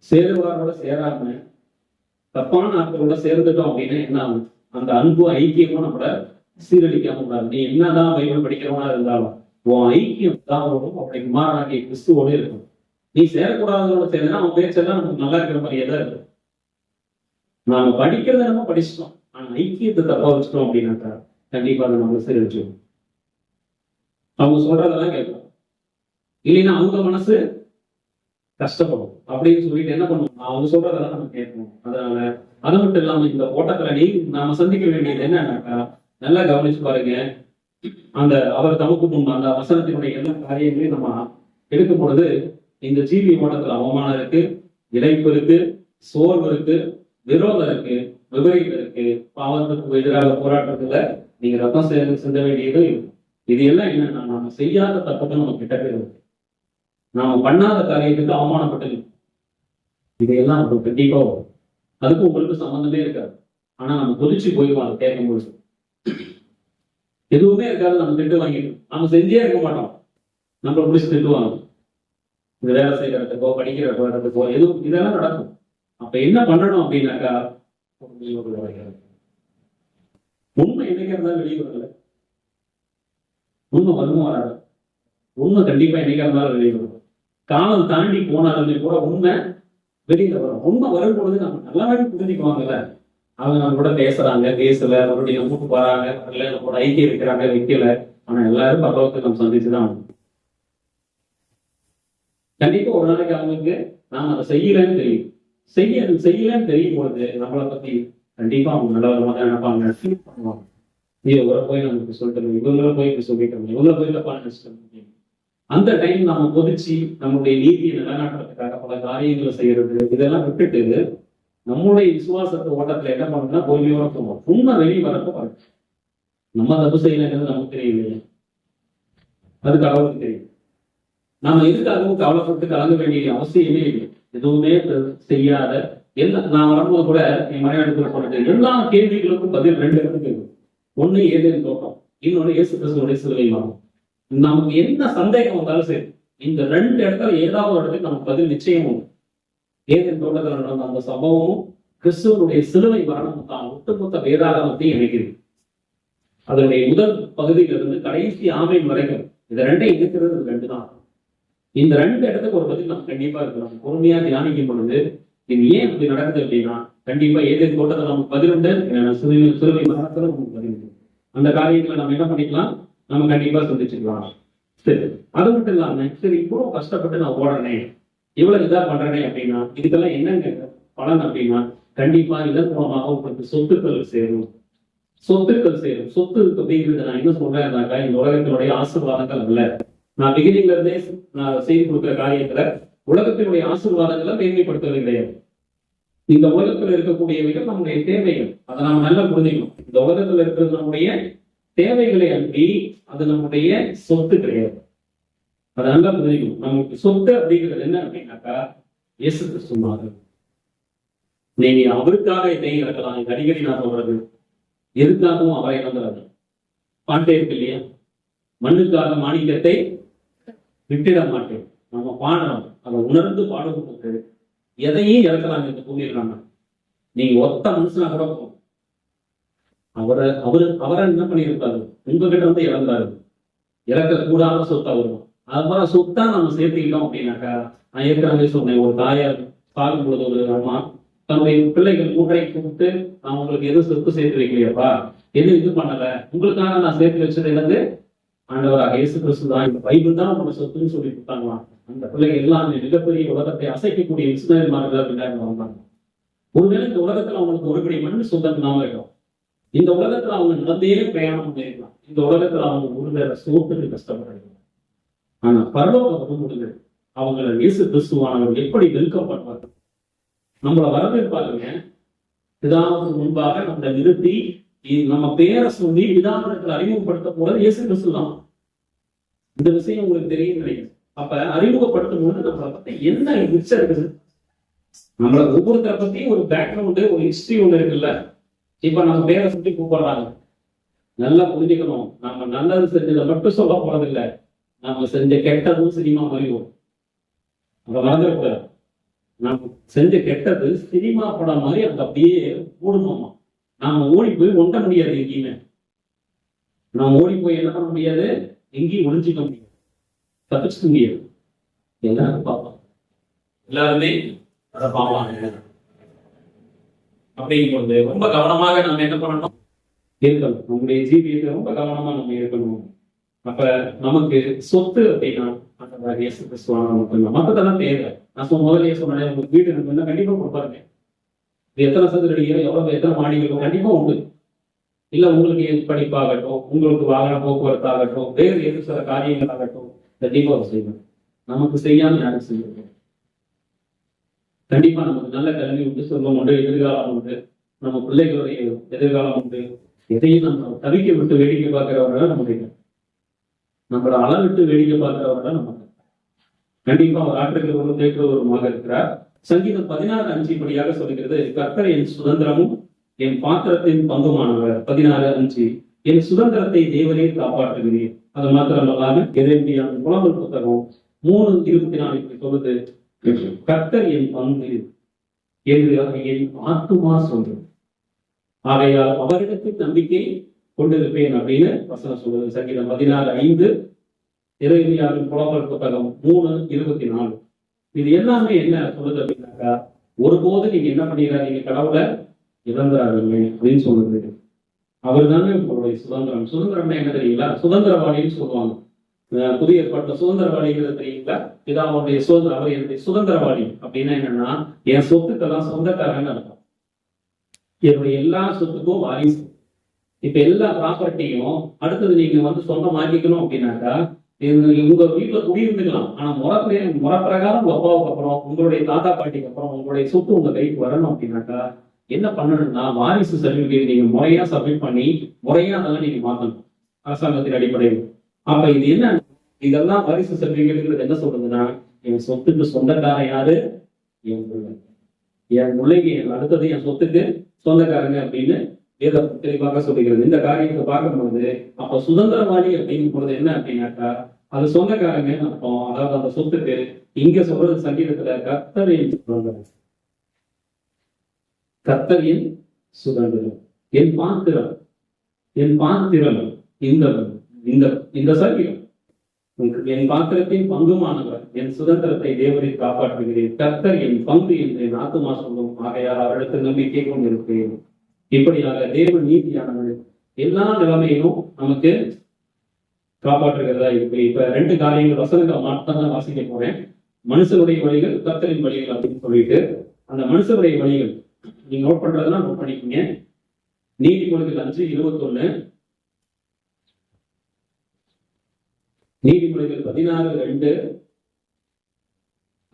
சேருவாரோட சேராம தப்பான ஆட்களோட சேர்ந்துட்டோம் அப்படின்னு என்ன ஆகும்? அந்த அன்பு ஐக்கியமும் நம்மள சீரழிக்காம கூடாது. நீ என்னதான் பைபிள் படிக்கிறவனா இருந்தாலும் உன் ஐக்கியம் தான் வரும். அப்படி மாறாகிய கிறிஸ்துவோட இருக்கும். நீ சேரக்கூடாதவங்களோட சேர்ந்தா அவன் பேச்செல்லாம் நமக்கு நல்லா இருக்கிற மாதிரியே தான் இருக்கும். நாம படிக்கிறத நம்ம படிச்சிட்டோம், ஆனா ஐக்கியத்தை தப்பா வச்சுட்டோம் அப்படின்னாக்கா கண்டிப்பா அதை நம்ம சீரழிச்சிடும். அவங்க சொல்றதெல்லாம் கேட்போம், இல்லைன்னா அவங்க மனசு கஷ்டப்படும் அப்படின்னு சொல்லிட்டு என்ன பண்ணுவோம்? அவங்க சொல்றதெல்லாம் நம்ம கேட்போம். அதனால அது மட்டும் இல்லாம இந்த ஓட்டத்துல நாம சந்திக்க வேண்டியது என்னன்னாக்கா, நல்லா கவனிச்சு பாருங்க. அந்த அவர் தமக்கு முன் அந்த வசனத்தினுடைய எல்லா காரியங்களையும் நம்ம எடுக்கும் பொழுது இந்த ஜீவி ஓட்டத்துல அவமானம் இருக்கு, இழைப்பு இருக்கு, சோர்வு இருக்கு, விரோதம் இருக்கு, விபரீதம் இருக்கு, பாவத்துக்கு எதிராக போராட்டத்துல நீங்க ரத்தம் சிந்த வேண்டியது. இது எல்லாம் என்னன்னா, நாம செய்யாத தப்புக்கு நம்ம கிட்ட இருக்கு, நாம பண்ணாத காரியத்துக்கு அவமானப்பட்டு இதையெல்லாம் நமக்கு கண்டிப்பா வரும். அதுக்கும் உங்களுக்கு சம்மந்தமே இருக்காது. ஆனா நம்ம கொதிச்சு போயிடுவோம். அதை கேட்கும் பொழுது எதுவுமே இருக்காது. நம்ம திட்டு வாங்கிட்டு நம்ம செஞ்சே இருக்க மாட்டோம். நம்மளை பிடிச்சி திட்டுவாங்க. இந்த வேலை செய்யறதுக்கோ படிக்கிறதுக்கோ எதுவும் இதெல்லாம் நடக்கும். அப்ப என்ன பண்ணணும் அப்படின்னாக்கா, உண்மை என்னைக்கா இருந்தாலும் வெளியே வரல. உண்மை வருமா வராது? உண்மை கண்டிப்பா என்னைக்கா இருந்தாலும் வெளியே வரும். காலம் தாண்டி போனாலுமே கூட உண்மை வெளியில வரும். உண்மை வரும் பொழுது நம்ம நல்லாவே புரிஞ்சுக்குவாங்கல்ல. அவங்க நம்ம கூட பேசுறாங்க, பேசல, மறுபடியும் கூட்டு போறாங்க, வரல, நம்ம கூட ஐக்கியம் வைக்கிறாங்க, வைக்கல. ஆனா எல்லாரும் பரலோகத்தை நம்ம சந்திச்சுதான் ஆகணும். கண்டிப்பா ஒரு நாளைக்கு அவங்களுக்கு நாம அதை செய்யலன்னு தெரியும். செய்யலன்னு தெரியும் பொழுது நம்மளை பத்தி கண்டிப்பா அவங்க நல்ல விதமாக தான் நினைப்பாங்க, ஃபீல் பண்ணுவாங்க. இவரை போய் நமக்கு சொல்லிட்டு இவங்களை போய் இப்படி சொல்லிட்டோம், இவங்களை போய் தப்பா நினைச்சிட்டோம். அந்த டைம் நம்ம கொதிச்சு நம்மளுடைய நீதியை நிலைநாட்டுறதுக்காக பல காரியங்களை செய்யறது, இதெல்லாம் விட்டுட்டு நம்மளுடைய விசுவாசத்தை ஓட்டத்துல என்ன பண்ணணும்னா பொறுமையோட போவோம். உண்மை வெளியே வரப்ப பாருங்க, நம்ம தப்பு செய்யலைங்கிறது நமக்கு தெரியலையே, அது கடவுளுக்கு தெரியும். நாம எதுக்காகவும் கவலைப்பட்டு கலங்க வேண்டிய அவசியமே இல்லை. எதுவுமே செய்யாத எல்லாம். நான் வரும்போது கூட என் மனைவி போனது எல்லா கேள்விகளுக்கும் பதில் 2 இடத்துக்கு இருக்கு. ஒண்ணு ஏதேன் தோட்டம், இன்னொன்னு இயேசு கிறிஸ்துவோட சிலுவை மரணம். நமக்கு என்ன சந்தேகம் வந்தாலும் சரி, இந்த 2 இடத்துல ஏதாவது இடத்துக்கு நமக்கு பதில் நிச்சயம் உண்டு. ஏதேன் தோட்டத்தில் நடந்த அந்த சம்பவமும் கிறிஸ்துவனுடைய சிலுவை மரணம் தான் ஒட்டுமொத்த வேதாகமத்தையும் இணைக்கிறது. அதனுடைய முதல் பகுதியிலிருந்து கடைசி ஆமீன் வரைக்கும் இந்த 2ஐயும் இணைக்கிறது 2 தான். இந்த 2 இடத்துக்கு ஒரு பதில் நம்ம கண்டிப்பா இருக்கணும். பொறுமையா தியானிக்கும் பொழுது இது ஏன் அப்படி நடக்குது அப்படின்னா, கண்டிப்பா ஏதேன் தோட்டத்தில் நமக்கு பதில் உண்டு, சிலுவை மரணத்துல நமக்கு பதில் உண்டு. அந்த காரியங்களை நம்ம என்ன பண்ணிக்கலாம், நம்ம கண்டிப்பா சந்திச்சுக்கலாம். சரி, அது மட்டும் இல்லாம சரி இவ்வளவு கஷ்டப்பட்டு நான் ஓடுறேன், இவ்வளவு இதா பண்றேனே அப்படின்னா இதுக்கெல்லாம் என்னங்க பலன் அப்படின்னா, கண்டிப்பா இதன் மூலமாக உங்களுக்கு சொத்துக்கள் சேரும். சொத்து அப்படிங்கிறது நான் என்ன சொல்றேன்னாக்கா, இந்த உலகத்தினுடைய ஆசீர்வாதங்கள் அல்ல. நான் பிகினிங்ல இருந்தே நான் செய்து கொடுக்குற காரியத்துல உலகத்தினுடைய ஆசீர்வாதங்களை மேன்மைப்படுத்துவது கிடையாது. இந்த உலகத்துல இருக்கக்கூடியவைகள் நம்முடைய தேவைகள், அதை நாம நல்லா புரிஞ்சுக்கணும். இந்த உலகத்துல இருக்கிறது நம்முடைய தேவைகளை அன்றி அது நம்முடைய சொத்து கிடையாது. அதை நல்லா புரிஞ்சுக்கணும். நமக்கு சொத்து அப்படிங்கிறது என்ன அப்படின்னாக்கா, இயேசு கிறிஸ்து. நீங்க அவருக்காக இதை இறக்கலாம். இது அடிக்கடி நான் சொல்றது, எதுக்காகவும் அவரை இழந்துறாரு. பாட்டே இருக்கு இல்லையா, மண்ணுக்காக மாணிக்கத்தை விட்டிட மாட்டேன். நம்ம பாடுறோம், அதை உணர்ந்து பாடும்போது எதையும் இறக்கலாம் என்று கூறியிருக்காங்க. நீங்க ஒத்த மனுஷனா கூட அவரை என்ன பண்ணியிருக்காரு, உங்ககிட்ட வந்து இழந்தாரு. இறக்க கூடாத சொத்தா வரும். அது போல சொத்தா நம்ம சேர்த்துக்கிட்டோம் அப்படின்னாக்கா, நான் ஏற்கனவே சொன்னேன், ஒரு தாயார் பார்க்கும் பொழுது ஒரு அம்மா தன்னுடைய பிள்ளைகள் 3 கூப்பிட்டு, நான் உங்களுக்கு எதுவும் சொத்து சேர்த்து வைக்கலையாப்பா, எதுவும் இது பண்ணல, உங்களுக்காக நான் சேர்த்து வச்சது என்னது ஆண்டவராக இயேசு கிறிஸ்து தான், இந்த பைபிள் தான் உங்களோட சொத்துன்னு சொல்லி கொடுத்தாங்களாம். அந்த பிள்ளைகள் எல்லாம் மிகப்பெரிய உலகத்தை அசைக்கக்கூடிய விசுவாசமாக வந்தாங்க. ஒருவேளை இந்த உலகத்துல அவங்களுக்கு ஒருபடி மண் சொந்தம் இருக்கும். இந்த உலகத்துல அவங்க நடந்தே பிரயாணம் பண்ணிருக்கலாம். இந்த உலகத்துல அவங்க ஒரு வேற சோத்துக்கு கஷ்டப்படுறாங்க. ஆனா பரலோகம் வரும்பொழுது அவங்களை இயேசு கிறிஸ்துவானவர் எப்படி வெல்கம் பண்ணுவாங்க, நம்மளை வரவேற்பாருங்க. பிதாவுக்கு முன்பாக நம்மளை நிறுத்தி நம்ம பேரை சொல்லி பிதாவிடத்தில் அறிமுகப்படுத்த போறது இயேசு கிறிஸ்து தான். இந்த விஷயம் உங்களுக்கு தெரியும் நினைக்கிறேன். அப்ப அறிமுகப்படுத்தும் போது நம்மளை பத்தி என்ன மிச்சம் இருக்குது, நம்மளை ஒவ்வொருத்தரை பத்தியும் ஒரு பேக்ரவுண்டு, ஒரு ஹிஸ்டரி ஒண்ணு இருக்குல்ல. இப்ப நம்ம பேரை சொல்லி கூப்பிடுறாங்க, நல்லா புரிஞ்சுக்கணும். நம்ம நல்லது செஞ்சதை மட்டும் சொல்ல போறதில்லை, நம்ம செஞ்ச கெட்டதும் சினிமா மாதிரி வரும். அதை மறந்துடக்கூடாது. நம்ம செஞ்ச கெட்டது சினிமா படம் மாதிரி அந்த அப்படியே ஓடணுமா. நாம ஓடி போய் ஒண்ட முடியாது, எங்கேயுமே நாம ஓடி போய் என்ன பண்ண முடியாது, எங்கேயும் ஒழிஞ்சிக்க முடியாது, தப்பிச்சுக்க முடியாது. எல்லாரும் பார்ப்போம், எல்லாருமே அதை பார்ப்பாங்க. அப்படிங்கும்போது ரொம்ப கவனமாக நம்ம என்ன பண்ணணும், இருக்கணும். நம்முடைய ஜீவியத்தை ரொம்ப கவனமா நம்ம இருக்கணும். அப்ப நமக்கு சொத்து அப்படின்னா அந்த இயேசு கிறிஸ்துவான நமக்கு மற்றதெல்லாம் தேவை. நான் முதலே சொன்னேன், உங்களுக்கு வீடு இருக்குன்னா கண்டிப்பா கொடுப்பாருங்க. இது எத்தனை சதுரடியோ எவ்வளவு எத்தனை மாடிகளோ கண்டிப்பா உண்டு. இல்ல உங்களுக்கு படிப்பாகட்டும், உங்களுக்கு வாகன போக்குவரத்து ஆகட்டும், வேறு எது சில காரியங்கள் ஆகட்டும், கண்டிப்பா செய்யணும். நமக்கு செய்யாம யாரும் செய்யணும். கண்டிப்பா நமக்கு நல்ல கல்வி உண்டு, சொல்லம் உண்டு, எதிர்காலம் உண்டு, நம்ம பிள்ளைகளுடைய எதிர்காலம் உண்டு. எதையும் நம்ம தவிக்க விட்டு வேடிக்கை பார்க்கிறவர்கள் நம்முடைய, நம்மளை அளவிட்டு வேடிக்கை பார்க்கிறவர்கள் நமக்கு. கண்டிப்பா ஒரு ஆற்றுக்கு ஒரு தேற்றுவருமாக இருக்கிறார். சங்கீதம் 16:5 படியாக சொல்கிறது, கர்த்தர் என் சுதந்திரமும் என் பாத்திரத்தின் பங்குமானவர். 16:5 என் சுதந்திரத்தை தேவனே காப்பாற்றுகிறேன். அது மாத்திரமல்லாம எரேமியா புலம்பல் புத்தகம் 3:24 சொல்லுது, கர்த்தர் என் பங்கு, என்று என் ஆத்துமா சொல்றது. ஆகையால் அவரிடத்தில் நம்பிக்கை கொண்டிருப்பேன் அப்படின்னு வசனம் சொல்றது. சங்கீதம் 16:5, எரேமியாவின் புலம்பல் புத்தகம் 3:24. இது எல்லாமே என்ன சொல்லுது அப்படின்னாக்கா, ஒருபோது நீங்க என்ன பண்ணிடுறாங்க, கடவுளை இழந்துறாருங்க அப்படின்னு சொல்லுது. அவர் தானே உங்களுடைய சுதந்திரம். சுதந்திரம்னா என்ன தெரியுங்களா? சுதந்திரவாளின்னு சொல்லுவாங்க. புதிய ஏற்பாட்டுல சுதந்திரவாளிங்கிறது தெரியுங்களா? இது அவருடைய சுதந்திரம். அவர் என்னுடைய சுதந்திரவாளி அப்படின்னா என்னன்னா, என் சொத்துக்கெல்லாம் சொந்தக்காரன்னு அர்த்தம். என்னுடைய எல்லா சொத்துக்கும் வாரிசு. இப்ப எல்லா ப்ராப்பர்ட்டியும் அடுத்தது நீங்க சொந்தமாக்கிக்கணும் அப்படின்னாக்கா, உங்க வீட்டுல குடியிருந்துக்கலாம். ஆனா முறப்பிரகாரம் உங்க அப்பாவுக்கு அப்புறம், உங்களுடைய தாத்தா பாட்டிக்கு அப்புறம் உங்களுடைய சொத்து உங்க கைக்கு வரணும் அப்படின்னாக்கா என்ன பண்ணணும்னா, வாரிசு சர்டிபிகேட் நீங்க முறையா சப்மிட் பண்ணி முறையா அதெல்லாம் நீங்க மாத்தணும் அரசாங்கத்தின் அடிப்படையில். அப்ப இது என்ன, இதெல்லாம் வாரிசு சர்டிபிகேட் என்ன சொல்றதுன்னா, என் சொத்துக்கு சொந்தக்காரன் யாரு? என் பிள்ளை. என் பிள்ளைக்கு அடுத்தது என் சொத்துக்கு சொந்தக்காரங்க அப்படின்னு வேதம் தெளிவாக சொல்லுகிறது. இந்த காரியத்தை பார்க்கும்போது அப்ப சுதந்திரவாளி அப்படிங்கும் பொழுது என்ன அப்படின்னாக்கா, அது சொந்தக்காரங்கன்னு அர்த்தம். அதாவது அந்த சொத்துக்கு இங்க சொல்றது சங்கீதத்துல கர்த்தரின் சுதந்திரம். கர்த்தரின் சுதந்திரம். என் பாத்திரம் இந்த இந்த இந்த சரீரம் என் பாத்திரத்தின் பங்குமானவர். என் சுதந்திரத்தை தேவரில் காப்பாற்றுகிறேன். கர்த்தர் என் பங்கு என்று என் ஆத்துமா சொல்லும். ஆகையால் அவரிடத்தில் நம்பிக்கை கொண்டிருக்கிறேன். இப்படியாக தேவன் நீதியானவர் எல்லா நிலைமையிலும் நமக்கு காப்பாற்றுகிறதா இருக்கு. இப்ப 2 காரியங்கள் வசனங்கள் மட்டும் தான் வாசிக்க போறேன். மனுஷனுடைய வழிகள், கர்த்தரின் வழிகள் அப்படின்னு சொல்லிட்டு, அந்த மனுஷனுடைய வழிகள் நீங்க நோட் பண்றதுன்னா நோட் பண்ணிக்கோங்க. நீதிமொழிகள் 5:21, நீதிமொழிகள் 16:2,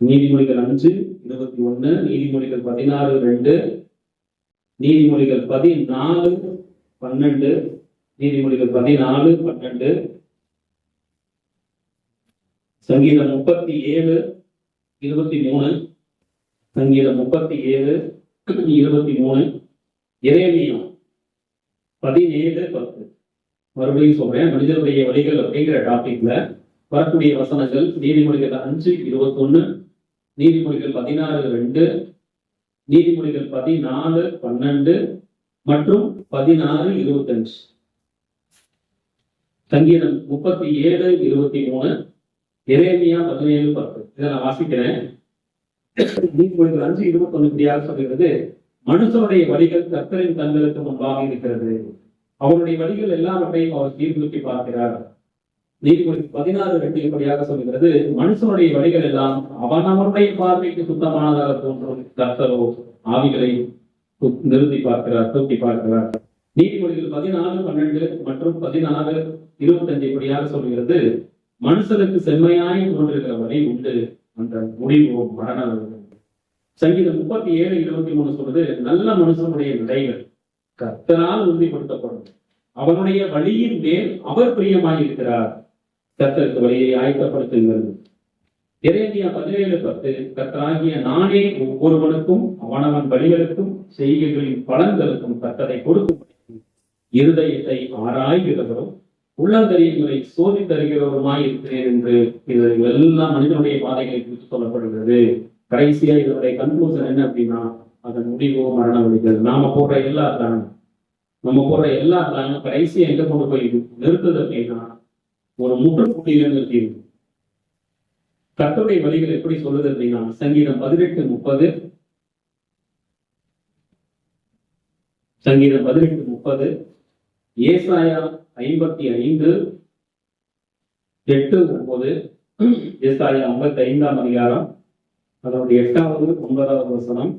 நீதிமொழிகள் 5:21, நீதிமொழிகள் 16:2, நீதிமொழிகள் 14:12, நீதிமொழிகள் 14:12, சங்கீதம் 37:23, சங்கீதம் 37:23, எரேமியா 17:10. மறுபடியும் சொல்றேன், மனிதனுடைய வழிகள் அப்படிங்கிற டாபிக்ல வரக்கூடிய வசனங்கள் நீதிமொழிகள் 5:21, நீதிமொழிகள் 16:2, நீதிமொழிகள் 14:12 மற்றும் 16:25, சங்கீதம் 37:23, எரேமியா 17:10. இதை நான் வாசிக்கிறேன். நீதிமொழிகள் 5:21 இப்படியாக சொல்கிறது, மனுஷனுடைய வழிகள் கர்த்தரின் கண்களுக்கு முன்பாக இருக்கிறது. அவருடைய வழிகள் எல்லாவற்றையும் அவர் சீர்தூக்கி பார்க்கிறார். நீதிமொழிகள் 16:2 இப்படியாக சொல்கிறது, மனுஷனுடைய வழிகள் எல்லாம் அவனுடைய பார்வைக்கு சுத்தமானதாக தோன்றும். கர்த்தரோ ஆவிகளை நிறுத்தி பார்க்கிறார், தூக்கி பார்க்கிறார். நீதிமொழிகள் 14:12 மற்றும் 16:25 இப்படியாக சொல்கிறது, மனுஷனுக்கு செம்மையாய் தோன்றுகிற வழி உண்டு, அந்த முடிவோ மரணம். சங்கீதம் 37:23 சொல்றது, நல்ல மனுஷனுடைய நடைகள் கர்த்தரால் உறுதிப்படுத்தப்படும். அவனுடைய வழியின் மேல் அவர் பிரியமாயிருக்கிறார். கர்த்தருக்கு வழியை ஆயத்தப்படுத்துகிறது. எரேமியா 17:10, கர்த்தராகிய நானே ஒவ்வொருவனுக்கும் அவனவன் வழிகளுக்கும் செய்கைகளின் பலன்களுக்கும் கர்த்தரை கொடுக்கும் இருதயத்தை ஆராய்கிறவரும் உள்ளந்தரியங்களை சோதி தருகிறவருமாய் இருக்கிறேன் என்று இது எல்லா மனிதனுடைய பாதைகளை குறித்து சொல்லப்படுகிறது. கடைசியா இதனுடைய கன்க்ளூஷன் என்ன அப்படின்னா, அதன் முடிவோ மரண வழிகள். நாம போடுற எல்லா பிளானும் கடைசியா எங்க கொண்டு போய் நிறுத்துது அப்படின்னா, ஒரு முற்றுப்புள்ளியில நிறுத்திடுது. கர்த்தருடைய வழிகள் எப்படி சொல்லுது அப்படின்னா, சங்கீதம் 18:30, சங்கீதம் 18:30, ஏசாயா 55:8-9, ஏசாயா 55ஆம் அதிகாரம் அதனுடைய 8வது 9வது வசனம்,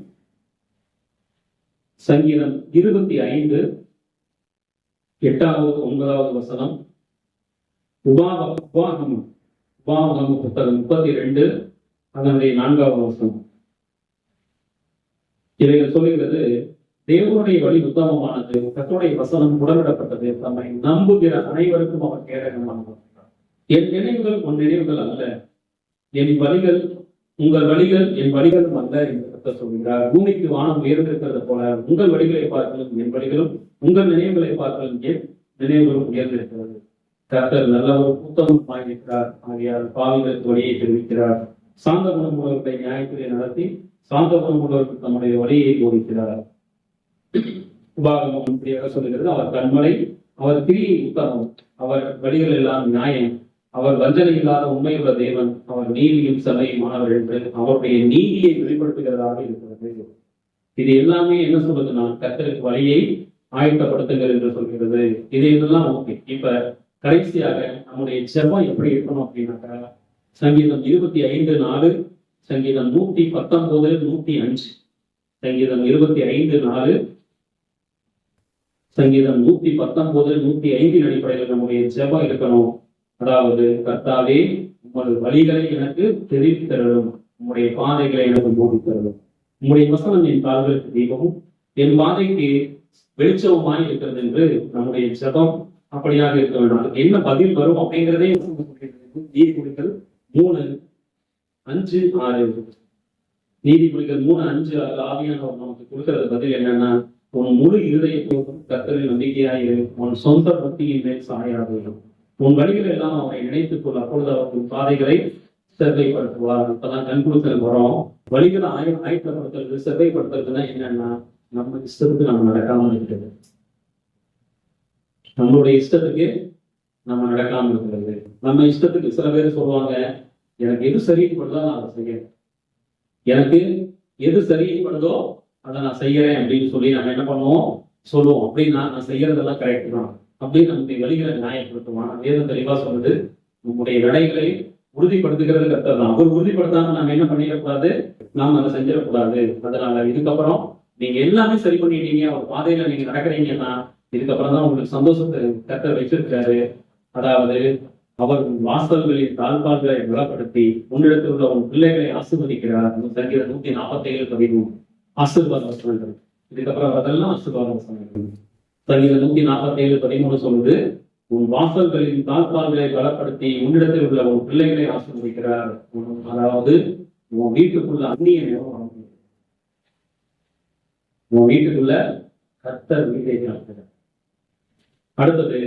சங்கீதம் 25:8-9வது வசனம், உபாகமம் புத்தகம் 32 அதனுடைய 4வது வசனம். இவைகள் சொல்லுகிறது, தேவனுடைய வழி உத்தமமானது, கர்த்தருடைய வசனம் உடனிடப்பட்டது, தம்மை நம்புகிற அனைவருக்கும் அவர் கேடகமானவர். என் நினைவுகள் உன் நினைவுகள் அல்ல, என் வழிகள் உங்கள் வழிகள் என் வழிகளும் அல்ல என்று கர்த்தர் சொல்கிறார். பூமிக்கு வானம் உயர்ந்திருக்கிறது போல உங்கள் வழிகளை பார்க்கலும் என் வழிகளும், உங்கள் நினைவுகளை பார்க்கலும் என் நினைவுகளும் உயர்ந்திருக்கிறது. கர்த்தர் நல்ல ஒரு புத்தகமாயிருக்கிறார். ஆகையால் பாவிகளுக்கு வழியை தெரிவிக்கிறார். சாந்த குணமுள்ளவர்களை நியாயத்திலே நடத்தி சாந்த குணம் உள்ளவருக்கு தம்முடைய வழியை போதிக்கிறார். உபாகமம் இப்படியாக சொல்லுகிறது, அவர் கண்மலை, அவர் கிரியை உத்தமம், அவர் வழிகள் எல்லாம் நியாயம், அவர் வஞ்சனை இல்லாத உண்மையுள்ள தேவன், அவர் நீதியும் சபையுமானவர் என்று அவருடைய நீதியை வெளிப்படுத்துகிறதாக இருக்கிறது. இது எல்லாமே என்ன சொல்றதுன்னா, கர்த்தருக்கு வழியை ஆயத்தப்படுத்துங்கள் என்று சொல்கிறது. இது இதெல்லாம் ஓகே. இப்ப கடைசியாக நம்முடைய ஜெபம் எப்படி இருக்கணும் அப்படின்னாக்கா, சங்கீதம் 25:4, சங்கீதம் 119, 105, சங்கீதம் 25:4, சங்கீதம் 119, 105 அடிப்படையில் நம்முடைய ஜெபம் இருக்கணும். அதாவது, கர்த்தாவே உமது வழிகளை எனக்கு தெரிவித்தரலும், உம்முடைய பாதைகளை எனக்கு போதித்தரலும், உம்முடைய வசனம் என் கால்களுக்கு தீபமும் என் பாதைக்கு வெளிச்சமுமாய் இருக்கிறது என்று நம்முடைய ஜெபம் அப்படியாக இருக்க வேண்டும். அதுக்கு என்ன பதில் வரும் அப்படிங்கிறதே நீதிமொழிகள் 3:5-6. நீதிமொழிகள் 3:5-6 ஆவியானவர் நமக்கு கொடுக்கிறது பதில் என்னன்னா, உன் முழு இருதயத்தோடும் கர்த்தரில் நம்பிக்கையாயிரு, உன் சொந்த பக்தியின் மேல் சாயாதீரும், உன் வழிகள் எல்லாம் அவரை நினைத்துக் கொள், அப்பொழுது அவர்கள் பாதைகளை செவ்வைப்படுத்துவார். இப்பதான் கண்குழுக்கள் வரும். வழிகளை ஆயத்தப்படுத்துறது, செவ்வைப்படுத்துறதுன்னா என்னன்னா, நம்ம இஷ்டத்துக்கு நம்ம நடக்காம இருக்கிறது, நம்மளுடைய இஷ்டத்துக்கு நம்ம நடக்காம இருக்கிறது. நம்ம இஷ்டத்துக்கு சில பேர் சொல்லுவாங்க, எனக்கு எது சரிப்படுதோ நான் அதை செய்யறேன், எனக்கு எது சரிப்படுதோ அதை நான் செய்யறேன் அப்படின்னு சொல்லி நம்ம என்ன பண்ணுவோம், சொல்லுவோம். அப்படின்னா நான் செய்யறதெல்லாம் கரெக்ட் தான் அப்படின்னு நம்முடைய வழிகளை நியாயப்படுத்துவான். வேதம் தெளிவா சொல்லுது, நம்முடைய நடைகளை உறுதிப்படுத்துகிறது கர்த்தர் தான். அவர் உறுதிப்படுத்தாம நம்ம என்ன பண்ணிடக்கூடாது, நாம் அதை செஞ்சிடக்கூடாது. அதனால இதுக்கப்புறம் நீங்க எல்லாமே சரி பண்ணிட்டீங்க, ஒரு பாதையில நீங்க நடக்கிறீங்கன்னா இதுக்கப்புறம் தான் உங்களுக்கு சந்தோஷத்தை கர்த்தர் வச்சிருக்காரு. அதாவது, அவர் வாசல்களின் தாழ்பால்களை பலப்படுத்தி உன்னிடத்தில் உள்ள உன் பிள்ளைகளை ஆசீர்வதிக்கிறார். சங்கீதம் 147:13 ஆசீர்வாத வசனங்கள். இதுக்கப்புறம் அதெல்லாம் ஆசீர்வாத வசனங்கள். சங்கீதம் 147:13 சொல்லுது, உன் வாசல்களின் தாழ்பால்களை பலப்படுத்தி உன்னிடத்தில் உள்ள உன் பிள்ளைகளை ஆசீர்வதிக்கிறார். அதாவது, உன் வீட்டுக்குள்ள அந்நிய நேரம், உன் வீட்டுக்குள்ள கர்த்தர் வீட்டை காக்கிறார். அடுத்தது,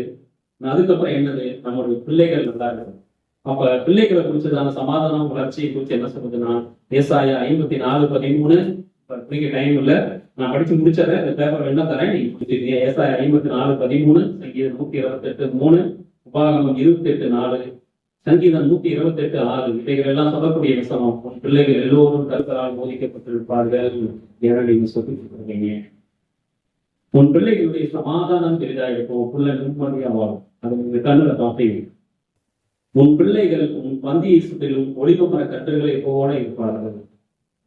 அதுக்கப்புறம் என்னது, நம்மளுடைய பிள்ளைகள் நல்லா இருக்கும். அப்ப பிள்ளைகளை குறிச்சதான சமாதானம் வளர்ச்சியை குறித்து என்ன சொல்றதுன்னா, ஏசாயா 54:13. பிடிக்க டைம் இல்ல, நான் படிச்சு முடிச்சதை இந்த பேப்பர் என்ன தரேன், நீங்க முடிச்சிருக்கீங்க. ஏசாயா 54:13, சங்கீதம் 128:3, உபாகமம் 28:4, சங்கீதம் 128:6. இவைகள் எல்லாம் சொல்லக்கூடிய வசனம், உன் பிள்ளைகள் எல்லோரும் கர்த்தரால் போதிக்கப்பட்டிருப்பார்கள் என நீங்க சொல்லிட்டு இருக்கீங்க. உன் பிள்ளைகளுடைய சமாதானம் பெரிதாயிருக்கும், புள்ள நிம்மதியாகும். அது உங்க கண்ணுல பார்த்தீங்க. உன் பிள்ளைகள் உன் பந்தியை சுற்றிலும் ஒளிவு மர கட்டுகளை போல இருப்பார்கள்.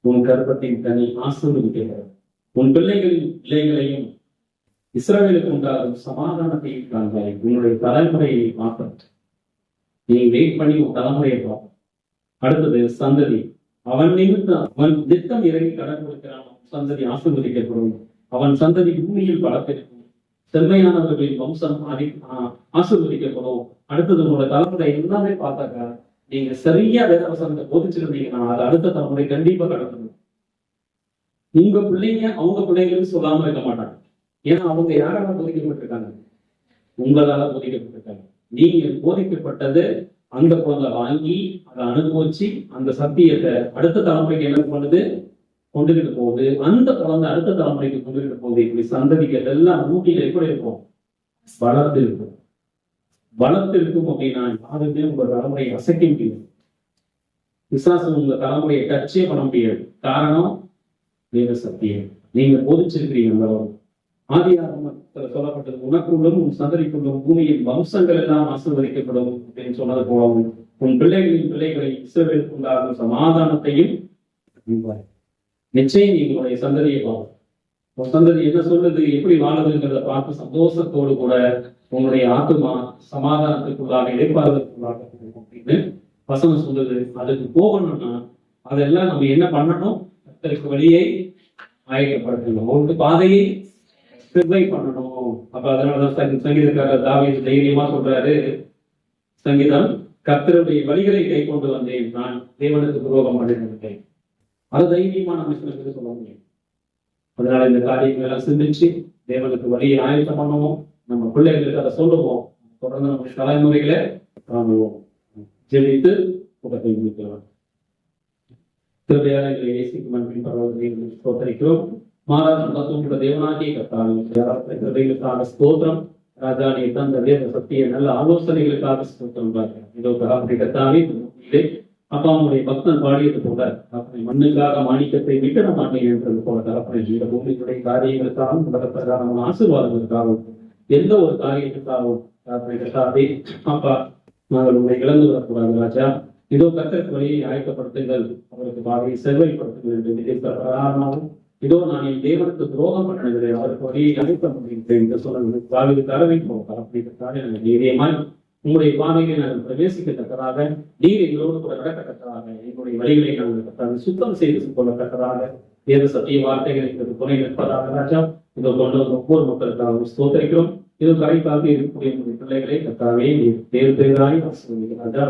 உன் கர்ப்பத்தின் கனி ஆசீர்வதிக்கிறது. உன் பிள்ளைகளின் பிள்ளைகளையும் இஸ்ரவேலுக்கு உண்டாகும் சமாதானத்தையும் காண்பாய். உன்னுடைய தலைமுறையை மாற்ற நீ வெயிட் பண்ணி உன் தலைமுறையை பார்ப்போம். அடுத்தது, சந்ததி. அவன் நித்தம் இறங்கி கடன் கொடுக்கிறான், சந்ததி ஆசீர்வதிக்கப்படும். அவன் சந்ததி பூமியில் பலப்பெருக்கும், செம்மையானவர்களின் வம்சம் ஆசீர்வதிக்கப்படும். அடுத்தது, உங்களோட தலைமுறை எல்லாமே பார்த்தாக்கா, நீங்க சரியா வேத வசனத்தை போதிச்சிருந்தீங்கன்னா அது அடுத்த தலைமுறை கண்டிப்பா கடக்கணும். உங்க பிள்ளைங்க அவங்க பிள்ளைங்களுக்கு சொல்லாம இருக்க மாட்டாங்க. ஏன்னா அவங்க யாரால போதிக்கப்பட்டிருக்காங்க, உங்களால போதிக்கப்பட்டிருக்காங்க. நீங்க போதிக்கப்பட்டது அந்த குழந்தை வாங்கி அதை அனுபவிச்சு அந்த சத்தியத்தை அடுத்த தலைமுறைக்கு என்ன பண்ணுது, கொண்டுகிட்டு போகுது. அந்த குழந்தை அடுத்த தலைமுறைக்கு கொண்டுகிட்டு போகுது. இப்படி சந்ததிகள் எல்லாம் ஊட்டியில எப்படி இருக்கும், வளர்த்து இருக்கும். வளர்த்து இருக்கும் அப்படின்னா யாருமே உங்க தலைமுறையை அசைக்க முடியாது. விசுவாசம் உங்க தலைமுறையை டச்சே பண்ண முடியாது. காரணம், வேத சத்தியம் நீங்க போதிச்சிருக்கிறீங்க. ஆதியாகமத்தில் சொல்லப்பட்டது, உனக்குள்ளும் உன் சந்ததிக்குள்ளும் பூமியின் வம்சங்கள் எல்லாம் ஆசீர்வதிக்கப்படும் அப்படின்னு சொன்னது போலவும் உன் பிள்ளைகளின் பிள்ளைகளை இஸ்ரவேலுக்கு உண்டாகும் சமாதானத்தையும் நிச்சயம் நீங்களுடைய சந்ததியை பார்க்கும். உன் சந்ததி என்ன சொல்றது, எப்படி வாழுதுங்கிறத பார்த்து சந்தோஷத்தோடு கூட உங்களுடைய ஆத்மா சமாதானத்துக்குள்ளாக இடைப்பாறுதலுக்குள்ளாக அப்படின்னு வசனம் சொல்லுது. அதுக்கு போகணும்னா அதெல்லாம் நம்ம என்ன பண்ணணும், கர்த்தருக்கு வழியை ஆயத்தப்படுத்தணும், ஒரு பாதையை சிறுவை பண்ணணும். அப்ப அதனாலதான் சங்கீதக்காரர் தாவீது தைரியமா சொல்றாரு, சங்கீதம், கர்த்தருடைய வழிகளை கை கொண்டு வந்தேன், நான் தேவனுக்கு துரோகம் பண்ணிட்டேன். அது தைரியமா நம்ம சொல்ல முடியும். அதனால இந்த காரியங்கள் எல்லாம் சிந்திச்சு தேவனுக்கு வழியை ஆயத்தம் பண்ணுவோம். நம்ம பிள்ளைகளுக்கு அதை சொல்லுவோம். தொடர்ந்து நம்ம தலைமுறைகளை காணுவோம். ஜெபித்து உலகத்தை முடிக்கலாம். கிருபையாக எங்களை நேசிக்கும் அன்பின் பரவலை ஸ்தோத்தரிக்கிறோம். மாறாத மகத்துவமுள்ள தேவனாகிய கர்த்தாவே, கிருபைகளுக்காக ஸ்தோத்திரம். ராஜா, நீ தந்த வேத சத்திய நல்ல ஆலோசனைகளுக்காக ஸ்தோத்திரம். இதோ கர்த்தாவே, அப்பா உங்களுடைய பக்தன் பாடியது போல அப்படி மண்ணுக்காக மாணிக்கத்தை விட்டுட மாட்டேன் என்றது போல அப்படி இந்த பூமிக்குடைய காரியங்களுக்காகவும் உலக பிரகாரமான ஆசீர்வாதங்களுக்காகவும் எந்த ஒரு காரியத்துக்காகவும் கர்த்தாவே அப்பா நாங்கள் உங்களை இழந்து விடக்கூடாது. ராஜா, இதோ கர்த்தருக்கு வழியை ஆயத்தப்படுத்துங்கள், அவருக்கு பாதையை செல்வைப்படுத்துங்கள் என்று பிரகாரமாகவும் இதோ நான் என் தேவனுக்கு துரோகம் பண்ணினதை அவருக்கு வழியை அழைக்க முடிகிறேன் என்று சொல்ல பாதைக்கு தரவை போக அப்படிங்கிறதுக்காக எனக்கு தைரியமாய் உங்களுடைய பாதையை நாங்கள் பிரவேசிக்கத்தக்கதாக, நீர் எங்களோடு கூட நடக்கத்தக்கதாக, எங்களுடைய வழிகளை நாங்கள் சுத்தம் செய்து கொள்ளத்தக்கதாக வேத சத்திய வார்த்தைகளை துணை நிற்பதாக. ராஜா, இதோ கொண்டு வந்த ஒவ்வொரு மக்களுக்காக ஸ்தோத்தரிக்கிறோம். இது கரைக்காக இருக்கக்கூடிய பிள்ளைகளை கர்த்தாவே நீர் தேர்தலாய் ராஜா,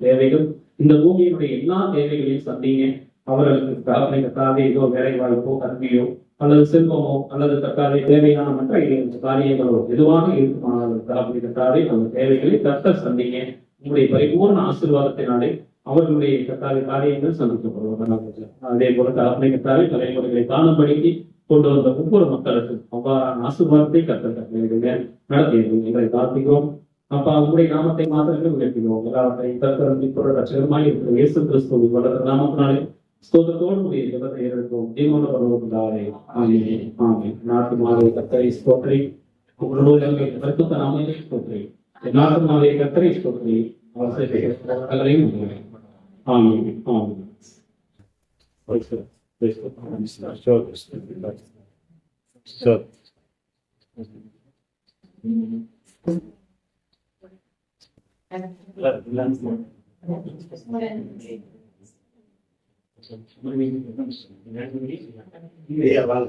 தேவைகள் இந்த பூமியினுடைய எல்லா தேவைகளையும் சந்திங்க. அவர்களுக்கு கர்த்தாவே இதோ வேலை வாய்ப்போ கல்வியோ அல்லது செல்வமோ அல்லது கர்த்தாவே தேவையான மற்ற காரியங்களோ எதுவாக இருக்குமானாலும் கர்த்தாவே அந்த தேவைகளை கர்த்தர் சந்திங்க. உங்களுடைய பரிபூர்ண ஆசீர்வாதத்தினாலே அவர்களுடைய கர்த்தாவே காரியங்கள் சந்திக்கப்படுவார்கள். அதே போல கர்த்தாவே தலைமுறைகளை காணும்படிக்கு கொண்டு வந்த ஒவ்வொரு மக்களுக்கும் அவ்வாறான ஆசீர்வாதத்தை கர்த்தர் நடத்தியது எங்களை காத்திக்கிறோம். அப்பா, உங்களுடைய நாமத்தை மாத்திரங்கள் உயர்த்தினோம். எல்லாவற்றையும் கர்த்தர் ரட்சகமாய் இருக்கிற இயேசு கிறிஸ்துவின் வளர்ந்த நாமத்தினாலே ஸ்தோத்திரத்தோடு ஜெபத்தை ஏறெடுப்போம். ஜீவனோடு வருவதாலே ஆமென். ஆமென். நாட்டு மாலை கர்த்தரை ஸ்தோத்திரி, உங்களோடு பரிசுத்த நாமத்தை ஸ்தோத்திரி, நாட்டு மாலை கர்த்தரை ஸ்தோத்திரி, அவசரங்களையும் ஆமென். ஆமென். Yeah, well,